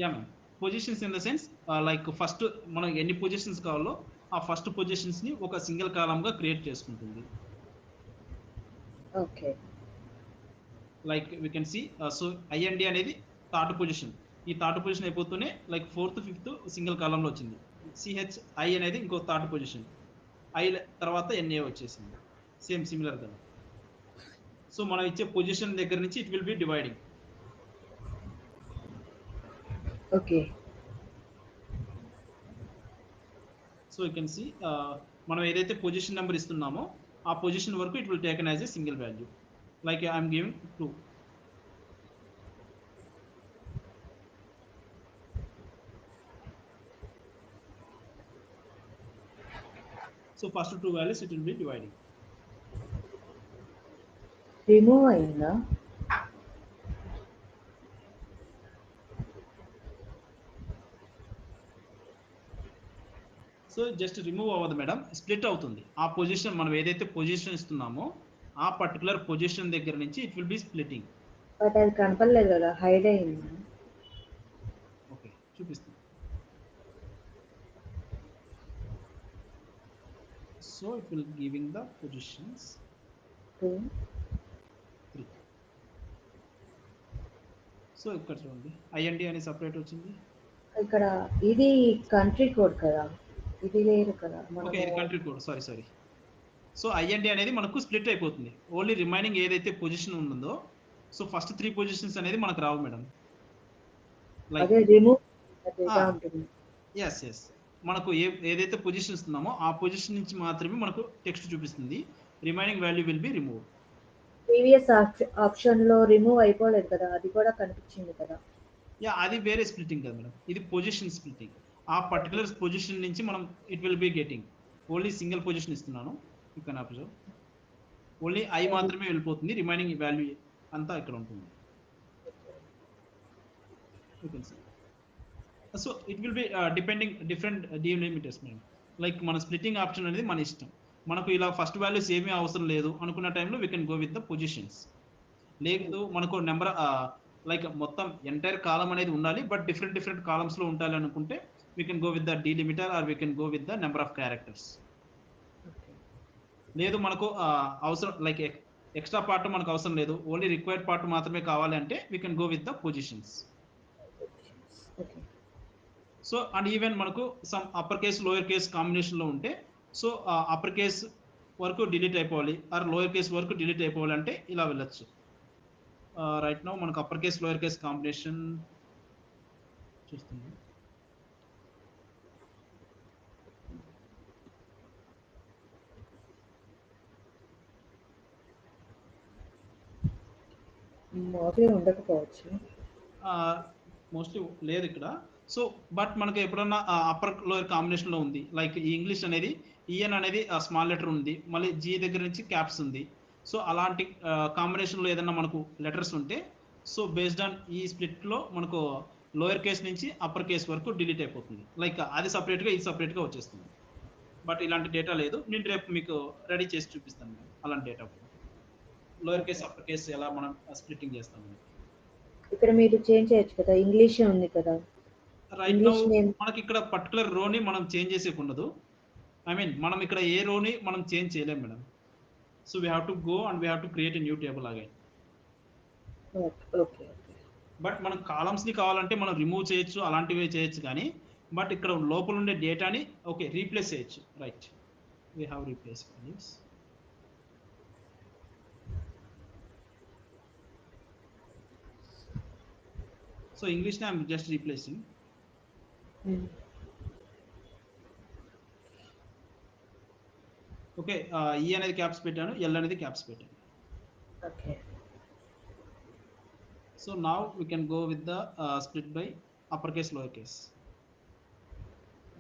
yeah ma'am. Positions in the sense like first మనం ఎన్ని positions కావాలో ఆ first positions ని ఒక single column గా create చేసుకుంటుంది. Okay. Like we can see so IND అనేది థర్డ్ పొజిషన్, ఈ థర్డ్ పొజిషన్ అయిపోతూనే లైక్ 4th 5th సింగిల్ కాలంలో వచ్చింది. సిహెచ్ఐ అనేది ఇంకో థర్డ్ పొజిషన్, ఐ తర్వాత ఎన్ఏ వచ్చేసింది. సేమ్ సిమిలర్ గా. సో మనం ఇచ్చే పొజిషన్ దగ్గర నుంచి it will be dividing. Okay. So you can see మనం ఏదైతే పొజిషన్ నెంబర్ ఇస్తున్నామో ఆ పొజిషన్ వరకు it will taken as a single value. Like I'm giving 2. So first 2 values it will be dividing. Remove అయిందా? So just remove అవ్వదు madam, split అవుతుంది. ఆ position మనం ఏదైతే పొజిషన్ ఇస్తున్నామో ఆ పర్టికులర్ పొజిషన్ దగ్గర నుంచి it will B splitting. But అది కనపడలేదు కదా, హైడ్ అయింది. ఓకే చూపిస్తాను. So it will giving the positions 2. 3. So ఇక్కడ చూడండి ఐఎన్డి అని సపరేట్ వచ్చింది. ఇక్కడ ఇది కంట్రీ కోడ్ కదా, ఇది లేదు కదా ఓకే మనము. ఇది country code, sorry sorry. So IND అనేది మనకు స్ప్లిట్ అయిపోతుంది. ఓన్లీ రిమైనింగ్ ఏదైతే పొజిషన్ ఉందో సో ఫస్ట్ 3 పొజిషన్స్ అనేది మనకు రావు మేడం. లైక్ అదే రిమూవ్ డేటా ఉంటుంది. ఎస్ ఎస్, మనకు ఏదైతే పొజిషన్ ఇస్తున్నామో ఆ పొజిషన్ నుంచి మాత్రమే మనకు టెక్స్ట్ చూపిస్తుంది. Remaining value will be remove. Previous ఆప్షన్లో రిమూవ్ అయిపోలేదు కదా, అది కూడా కనిపించింది కదా. యా అది వేరే స్ప్లిట్టింగ్ కదా మేడం, ఇది పొజిషన్ స్ప్లిట్టింగ్. ఆ పర్టికులర్ పొజిషన్ నుంచి మనం it will be getting only single position ఇస్తున్నాను. You can observe only I మాత్రమే వెళ్ళిపోతుంది, రిమైనింగ్ వాల్యూ అంతా ఇక్కడ ఉంటుంది. You can see. So it will be depending different delimiters madam. Like మన స్ప్లిట్టింగ్ ఆప్షన్ అనేది మన ఇష్టం. మనకు ఇలా ఫస్ట్ వాల్యూస్ ఏమీ అవసరం లేదు అనుకున్న టైంలో we can go with the positions. లేదు మనకు నెంబర్ లైక్ మొత్తం ఎంటైర్ కాలం అనేది ఉండాలి బట్ డిఫరెంట్ డిఫరెంట్ కాలమ్స్ లో ఉండాలి అనుకుంటే we can go with the delimiter or we can go with the number of characters. లేదు మనకు అవసరం లైక్ ఎక్స్ట్రా పార్ట్ మనకు అవసరం లేదు, ఓన్లీ రిక్వైర్డ్ పార్ట్ మాత్రమే కావాలి అంటే we can go with the positions. Okay. So and even మనకు some upper case lower case combination లో ఉంటే సో అప్పర్ కేస్ వరకు డిలీట్ అయిపోవాలి ఆర్ లోయర్ కేస్ వరకు డిలీట్ అయిపోవాలి అంటే ఇలా వెళ్ళొచ్చు. రైట్ నౌ మనకు upper case lower case combination చూస్తున్నాం. మోస్ట్లీ ఉండకపోవచ్చు. మోస్ట్లీ లేదు ఇక్కడ. సో బట్ మనకు ఎప్పుడన్నా అప్పర్ లోయర్ కాంబినేషన్ లో ఉంది, లైక్ ఈ ఇంగ్లీష్ అనేది ఈఎన్ అనేది స్మాల్ లెటర్ ఉంది, మళ్ళీ జీ దగ్గర నుంచి క్యాప్స్ ఉంది. సో అలాంటి కాంబినేషన్ లో ఏదన్నా మనకు లెటర్స్ ఉంటే సో బేస్డ్ ఆన్ ఈ స్ప్లిట్ లో మనకు లోయర్ కేస్ నుంచి అప్పర్ కేస్ వరకు డిలీట్ అయిపోతుంది. లైక్ అది సపరేట్ గా ఇది సపరేట్ గా వచ్చేస్తుంది. బట్ ఇలాంటి డేటా లేదు, నేను రేపు మీకు రెడీ చేసి చూపిస్తాను మేడం అలాంటి డేటా కూడా. Lower case okay. Upper case ఎలా మనం స్ప్లిట్టింగ్ చేస్తామని. ఇక్కడ మీరు చేంజ్ చేయొచ్చు కదా, ఇంగ్లీషే ఉంది కదా. Right now English name. మనకి ఇక్కడ పర్టికులర్ రోని మనం చేంజ్ చేసేకి ఉండదు. ఐ మీన్ మనం ఇక్కడ ఏ రోని మనం చేంజ్ చేయలేం madam. So we have to go and we have to create a new table again. Okay okay. But మనం కాలమ్స్ ని కావాలంటే మనం రిమూవ్ చేయొచ్చు, అలాంటివి చేయొచ్చు కానీ బట్ ఇక్కడ లోపల ఉండే డేటాని ఓకే రీప్లేస్ చేయొచ్చు. Right, we have replace values. So English ని ఐఎమ్ జస్ట్ రీప్లేసింగ్. ఓకే ఈ అనేది క్యాప్స్ పెట్టాను, ఎల్ అనేది క్యాప్స్ పెట్టాను. Okay. So now we can go with the split by upper case lower case.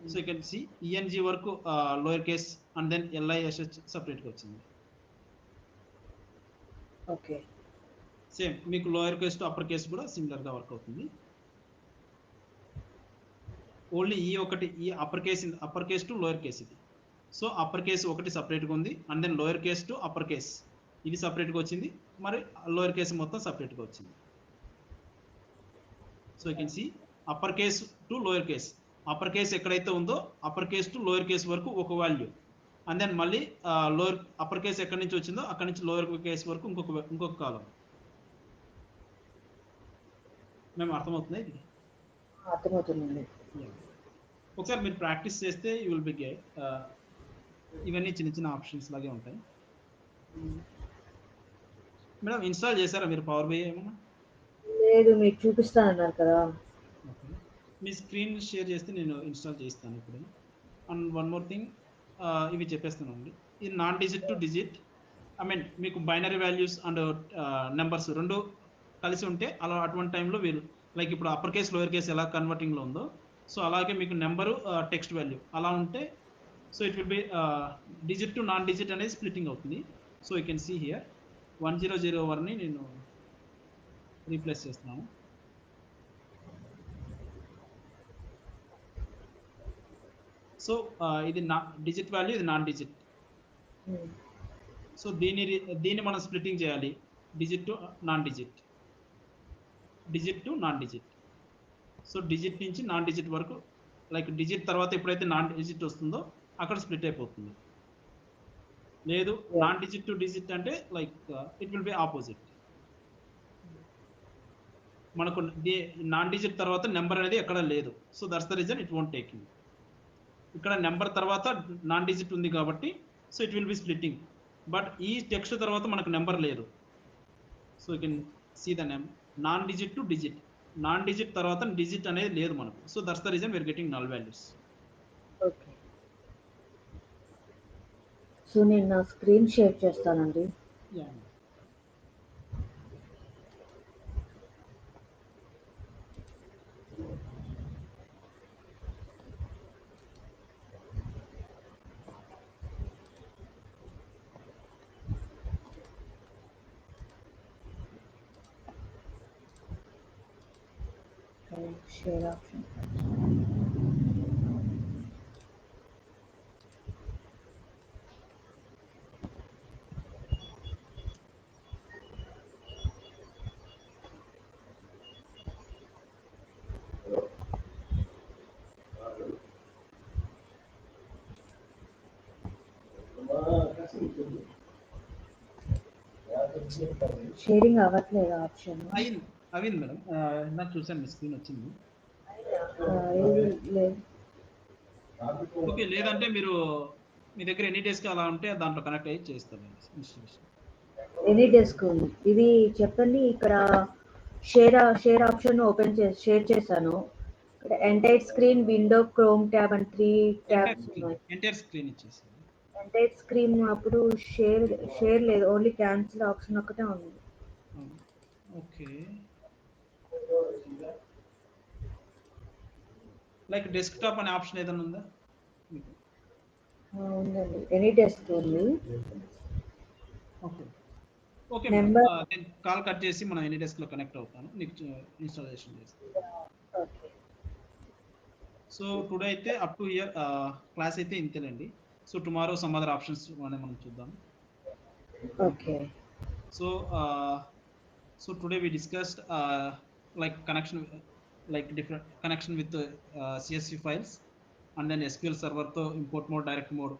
So you can C ENG వరకు lower case and then ఎల్ఐఎస్హెచ్ సపరేట్గా వచ్చింది. Okay. Same మీకు lower case to upper case కూడా సిమిలర్గా work అవుతుంది. Only ఈ ఒకటి ఈ upper case to lower case ఇది. సో అప్పర్ కేస్ ఒకటి సపరేట్గా ఉంది and then lower case to upper case ఇది సపరేట్గా వచ్చింది, మరి లోయర్ కేస్ మొత్తం సపరేట్గా వచ్చింది. So you can see upper case to lower case, upper case ఎక్కడైతే ఉందో upper case to lower case వరకు ఒక వాల్యూ అండ్ దెన్ మళ్ళీ లోయర్ అప్పర్ కేస్ ఎక్కడి నుంచి వచ్చిందో అక్కడి నుంచి లోయర్ కేస్ వరకు ఇంకొక కాలం. మేము అర్థమవుతుంది ఇది. అర్థమవుతుందండి. ఒకసారి మీరు ప్రాక్టీస్ చేస్తే యూ విల్ బి గెట్. ఇవన్నీ చిన్న చిన్న ఆప్షన్స్ లాగే ఉంటాయి మేడం. ఇన్స్టాల్ చేశారా మీరు పవర్ బిఐ ఏమన్నా? లేదు, మీరు చూపిస్తానన్నారు కదా. ఓకే మీ స్క్రీన్ షేర్ చేస్తే నేను ఇన్స్టాల్ చేస్తాను ఇప్పుడే. అండ్ వన్ మోర్ థింగ్, ఇవి చెప్పేస్తానండి. ఇది non digit to digit, I mean మీకు బైనరీ వాల్యూస్ అండ్ నెంబర్స్ రెండు కలిసి ఉంటే అలా అటువంటి టైంలో వీళ్ళు లైక్ ఇప్పుడు అప్పర్ కేస్ లోయర్ కేస్ ఎలా కన్వర్టింగ్లో ఉందో, సో అలాగే మీకు నెంబరు టెక్స్ట్ వాల్యూ అలా ఉంటే, so it will be digit to non digit అనేది స్ప్లిట్టింగ్ అవుతుంది. So you can see here 1001ని నేను రీప్లేస్ చేస్తున్నాను. సో ఇది నా డిజిట్ వాల్యూ, ఇది నాన్ డిజిట్. సో దీన్ని మనం స్ప్లిట్టింగ్ చేయాలి, digit to non digit, digit to non digit. So digit నుంచి నాన్ డిజిట్ వరకు, లైక్ డిజిట్ తర్వాత ఎప్పుడైతే నాన్ డిజిట్ వస్తుందో అక్కడ స్ప్లిట్ అయిపోతుంది. లేదు నాన్ డిజిట్ టు డిజిట్ అంటే like it will B opposite. మనకు నాన్ డిజిట్ తర్వాత నెంబర్ అనేది ఎక్కడ లేదు, so that's the reason it won't taking. ఇక్కడ నెంబర్ తర్వాత నాన్ డిజిట్ ఉంది కాబట్టి so it will be splitting. But ఈ టెక్స్ట్ తర్వాత మనకు నెంబర్ లేదు, so you can see the non digit to digit. Non digit తర్వాత డిజిట్ అనేది లేదు మనకు, so that's the reason we are getting null values. Okay. So నేను నా స్క్రీన్ షేర్ చేస్తానండి. Yeah, share option. షేరింగ్ అవ్వట్లేదు ఆప్షన్. అయింది అయింది మేడం, నాకు చూసాను మీ స్క్రీన్ వచ్చింది. లేదు. ఓకే, లేదంటే మీరు మీ దగ్గర ఎనీ డేస్కి అలా ఉంటే దాంట్లో కనెక్ట్ అయ్యి చేస్తానండి ఇన్స్టాలేషన్. ఎనీ డెస్క్ ఉంది. ఇది చెప్పండి. ఇక్కడ షేర్ ఆప్షన్ ఓపెన్ చేసి షేర్ చేశాను. ఇక్కడ entire screen, window, chrome tab అని 3 ట్యాబ్స్ ఉన్నాయి. ఎంటైర్ స్క్రీన్ ఇచ్చేసింది. ఎంటైర్ స్క్రీన్ అప్పుడు షేర్ లేదు, ఓన్లీ క్యాన్సిల్ ఆప్షన్ ఒకటే ఉంది. ఓకే, లైక్ డెస్క్టాప్ అనే ఆప్షన్ ఏదైనా ఉందా మీకు? ఉందండి, ఎనీ డెస్క్ ఉంది. ఓకే ఓకే మేడం, నెంబర్ నేను కాల్ కట్ చేసి మనం ఎనీ డెస్క్లో కనెక్ట్ అవుతాను, మీకు ఇన్స్టాలేషన్ చేస్తాను. ఓకే. సో టుడే అయితే అప్ టు ఇయర్ క్లాస్ అయితే ఇంతేనండి. So tomorrow some other options మనం చూద్దాం. Okay. So today we discussed like connection, like different connection with CSV files, and then SQL server తో import mode, direct mode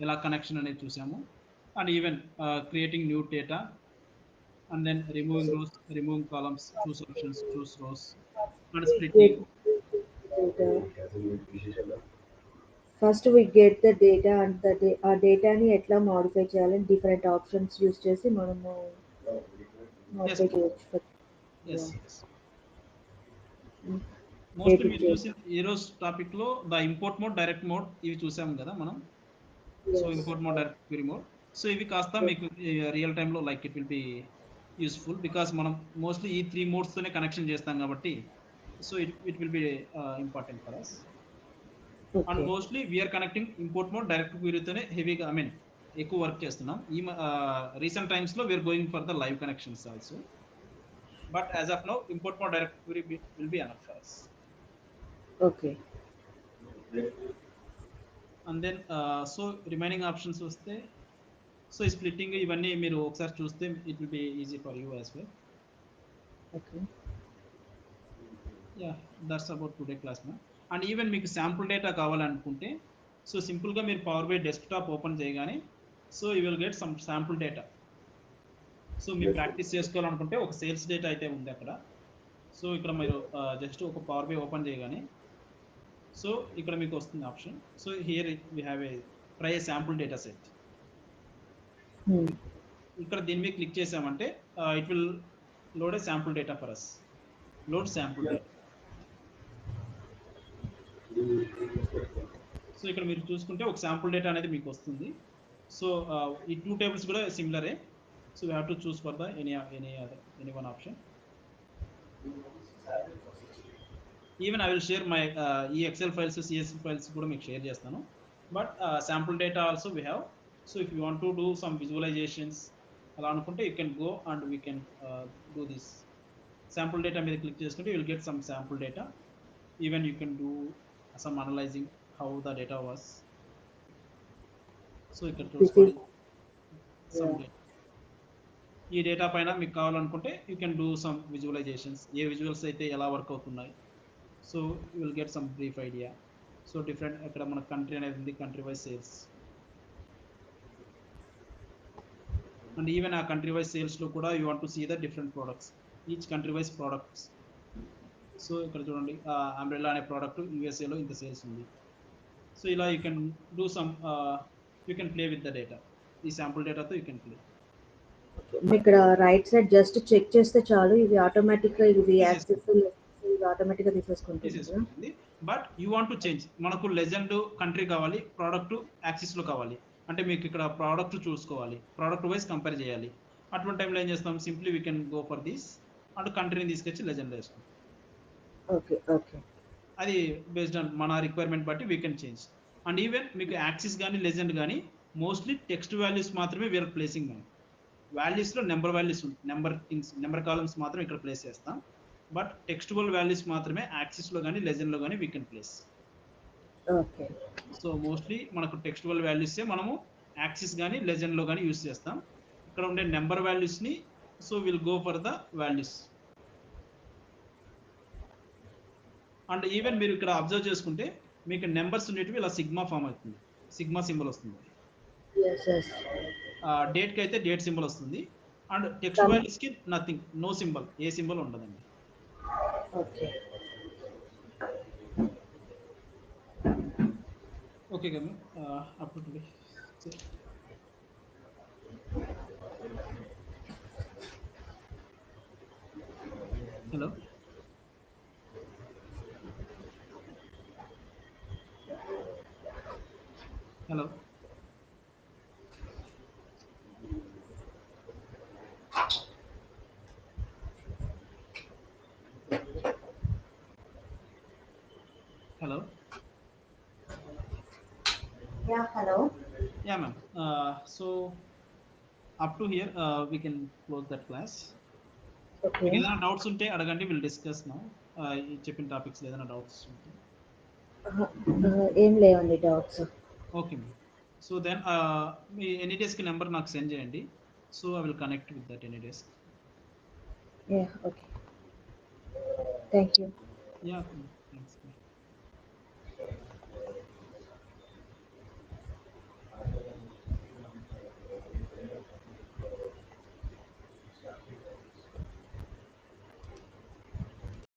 ఎలా connection అనేది చూసాము, and even creating new data, and then removing rows, removing columns, choose options, choose rows, and splitting. First we get the data and ఆ డేటాని ఎట్లా modify చేయాలని different options use చేసి మనము modify చేయొచ్చు. yes మోస్ట్లీ మీరు చూసిన ఈ రోజు టాపిక్ లో the import mode, direct mode ఇవి చూసాం కదా మనం. So import mode, direct query mode, so ఇవి కాస్త మీకు రియల్ టైంలో like it will be useful, because మనం మోస్ట్లీ ఈ 3 మోడ్స్ తోనే కనెక్షన్ చేస్తాం కాబట్టి, so it will be important for us. And mostly we are connecting import mode, direct క్వెరీతోనే హెవీగా, ఐ మీన్ ఎక్కువ వర్క్ చేస్తున్నాం. ఈ రీసెంట్ టైమ్స్ లో we are going for the live connections also, but as of now import mode, direct query will be enough for us. Okay. And then so remaining options వస్తే, so ఈ splitting ఇవన్నీ మీరు ఒకసారి చూస్తే it will be easy for you as well. Okay. Yeah, that's about today class ma'am. And even మీకు sample data కావాలనుకుంటే, so సింపుల్గా మీరు పవర్ బై డెస్క్టాప్ ఓపెన్ చేయగానే so you will get some sample data. So మీరు practice చేసుకోవాలనుకుంటే ఒక sales data అయితే ఉంది అక్కడ. సో ఇక్కడ మీరు జస్ట్ ఒక పవర్ బై ఓపెన్ చేయగానే సో ఇక్కడ మీకు వస్తుంది option. So here we have a try a sample data set. ఇక్కడ దీని మీద క్లిక్ చేసామంటే it will load a sample data for us. Load sample data. So ఇక్కడ మీరు చూసుకుంటే ఒక శాంపుల్ డేటా అనేది మీకు వస్తుంది. సో ఈ 2 టేబుల్స్ కూడా సిమిలరే. So we have to choose for the any one option. Even I will share my ఈ ఎక్సెల్ ఫైల్స్, CSV ఫైల్స్ కూడా మీకు షేర్ చేస్తాను. But sample data also we have. So if you want to do some visualisations అలా అనుకుంటే you can go and we can do this. Sample data మీద click చేసుకుంటే you will get some sample data. Even you can do some analysing how the data was. So ఇక్కడ This చూసుకోండి is some yeah. Data. ఈ data పైన మీకు కావాలనుకుంటే you can do some visualizations. A visuals అయితే ఎలా work అవుతున్నాయి. So you will get some brief idea. So different ఇక్కడ మన కంట్రీ అనేది ఉంది, country wise sales. And even ఆ కంట్రీ వైజ్ సేల్స్ లో కూడా you want to see the different products, each country wise products. So ఇక్కడ చూడండి అంబ్రెల్లా అనే ప్రోడక్ట్ యూఎస్ఏలో ఇంత సేల్స్ ఉంది. సో ఇలా you can do some, you can play with the data. ఈ శాంపుల్ డేటాతో యూ కెన్ ప్లే. ఇక్కడ రైట్ సైడ్ జస్ట్ చెక్ చేస్తే చాలు, ఇది ఆటోమేటిక్గా ఇది యాక్సెస్ తీసేసుకుంటుంది, ఇది ఆటోమేటిక్గా తీసేసుకుంటుంది కదా. తీసేసుకుంటుంది. But you want to change, మనకు లెజెండ్ కంట్రీ కావాలి, ప్రోడక్ట్ యాక్సిస్ లో కావాలి అంటే మీకు ఇక్కడ ప్రోడక్ట్ చూసుకోవాలి, ప్రోడక్ట్ వైజ్ కంపేర్ చేయాలి. అటువంటి టైంలో ఏం చేస్తాం, simply we can go for this and కంట్రీని తీసుకొచ్చి లెజెండ్ వేసుకుంటాం. Okay okay. అది బేస్డ్ ఆన్ మన రిక్వైర్మెంట్ బట్టి we can change. And even మీకు యాక్సిస్ కానీ లెజెండ్ కానీ మోస్ట్లీ టెక్స్ట్ వాల్యూస్ మాత్రమే వీఆర్ ప్లేసింగ్. మనం వాల్యూస్ లో నెంబర్ వాల్యూస్, నెంబర్ కాలమ్స్ మాత్రం ఇక్కడ ప్లేస్ చేస్తాం. బట్ టెక్స్టువల్ వాల్యూస్ మాత్రమే యాక్సిస్ లో కానీ లెజెండ్ లో కానీ we can place. Okay. So mostly మనకు టెక్స్టువల్ వాల్యూసే మనము యాక్సిస్ కానీ లెజెండ్ లో కానీ యూస్ చేస్తాం. ఇక్కడ ఉండే నెంబర్ వాల్యూస్ ని so will go for the values. And even మీరు ఇక్కడ అబ్జర్వ్ చేసుకుంటే మీకు నెంబర్స్ ఉండేటివి ఇలా సిగ్మా ఫామ్ అవుతుంది, సిగ్మా సింబల్ వస్తుంది. Yes yes. డేట్ కి అయితే డేట్ సింబల్ వస్తుంది. అండ్ టెక్స్ట్ వాల్యూస్ కి nothing, no symbol, a symbol ఉండదండి. ఓకే. ఓకే కదా up to today. Hello hello hello yeah hello. Yeah ma'am. So up to here we can close that class. Okay. మీకు ఏదైనా doubts ఉంటే అడగండి, will discuss now. ఈ చెప్పిన topics ఏదైనా doubts ఉంటే. ఏం లేవండి doubts. Okay ma'am. So then మీ ఎనీ డేస్కి నెంబర్ నాకు సెండ్ చేయండి. So I will connect with that AnyDesk. Yeah okay. Thank you. Yeah.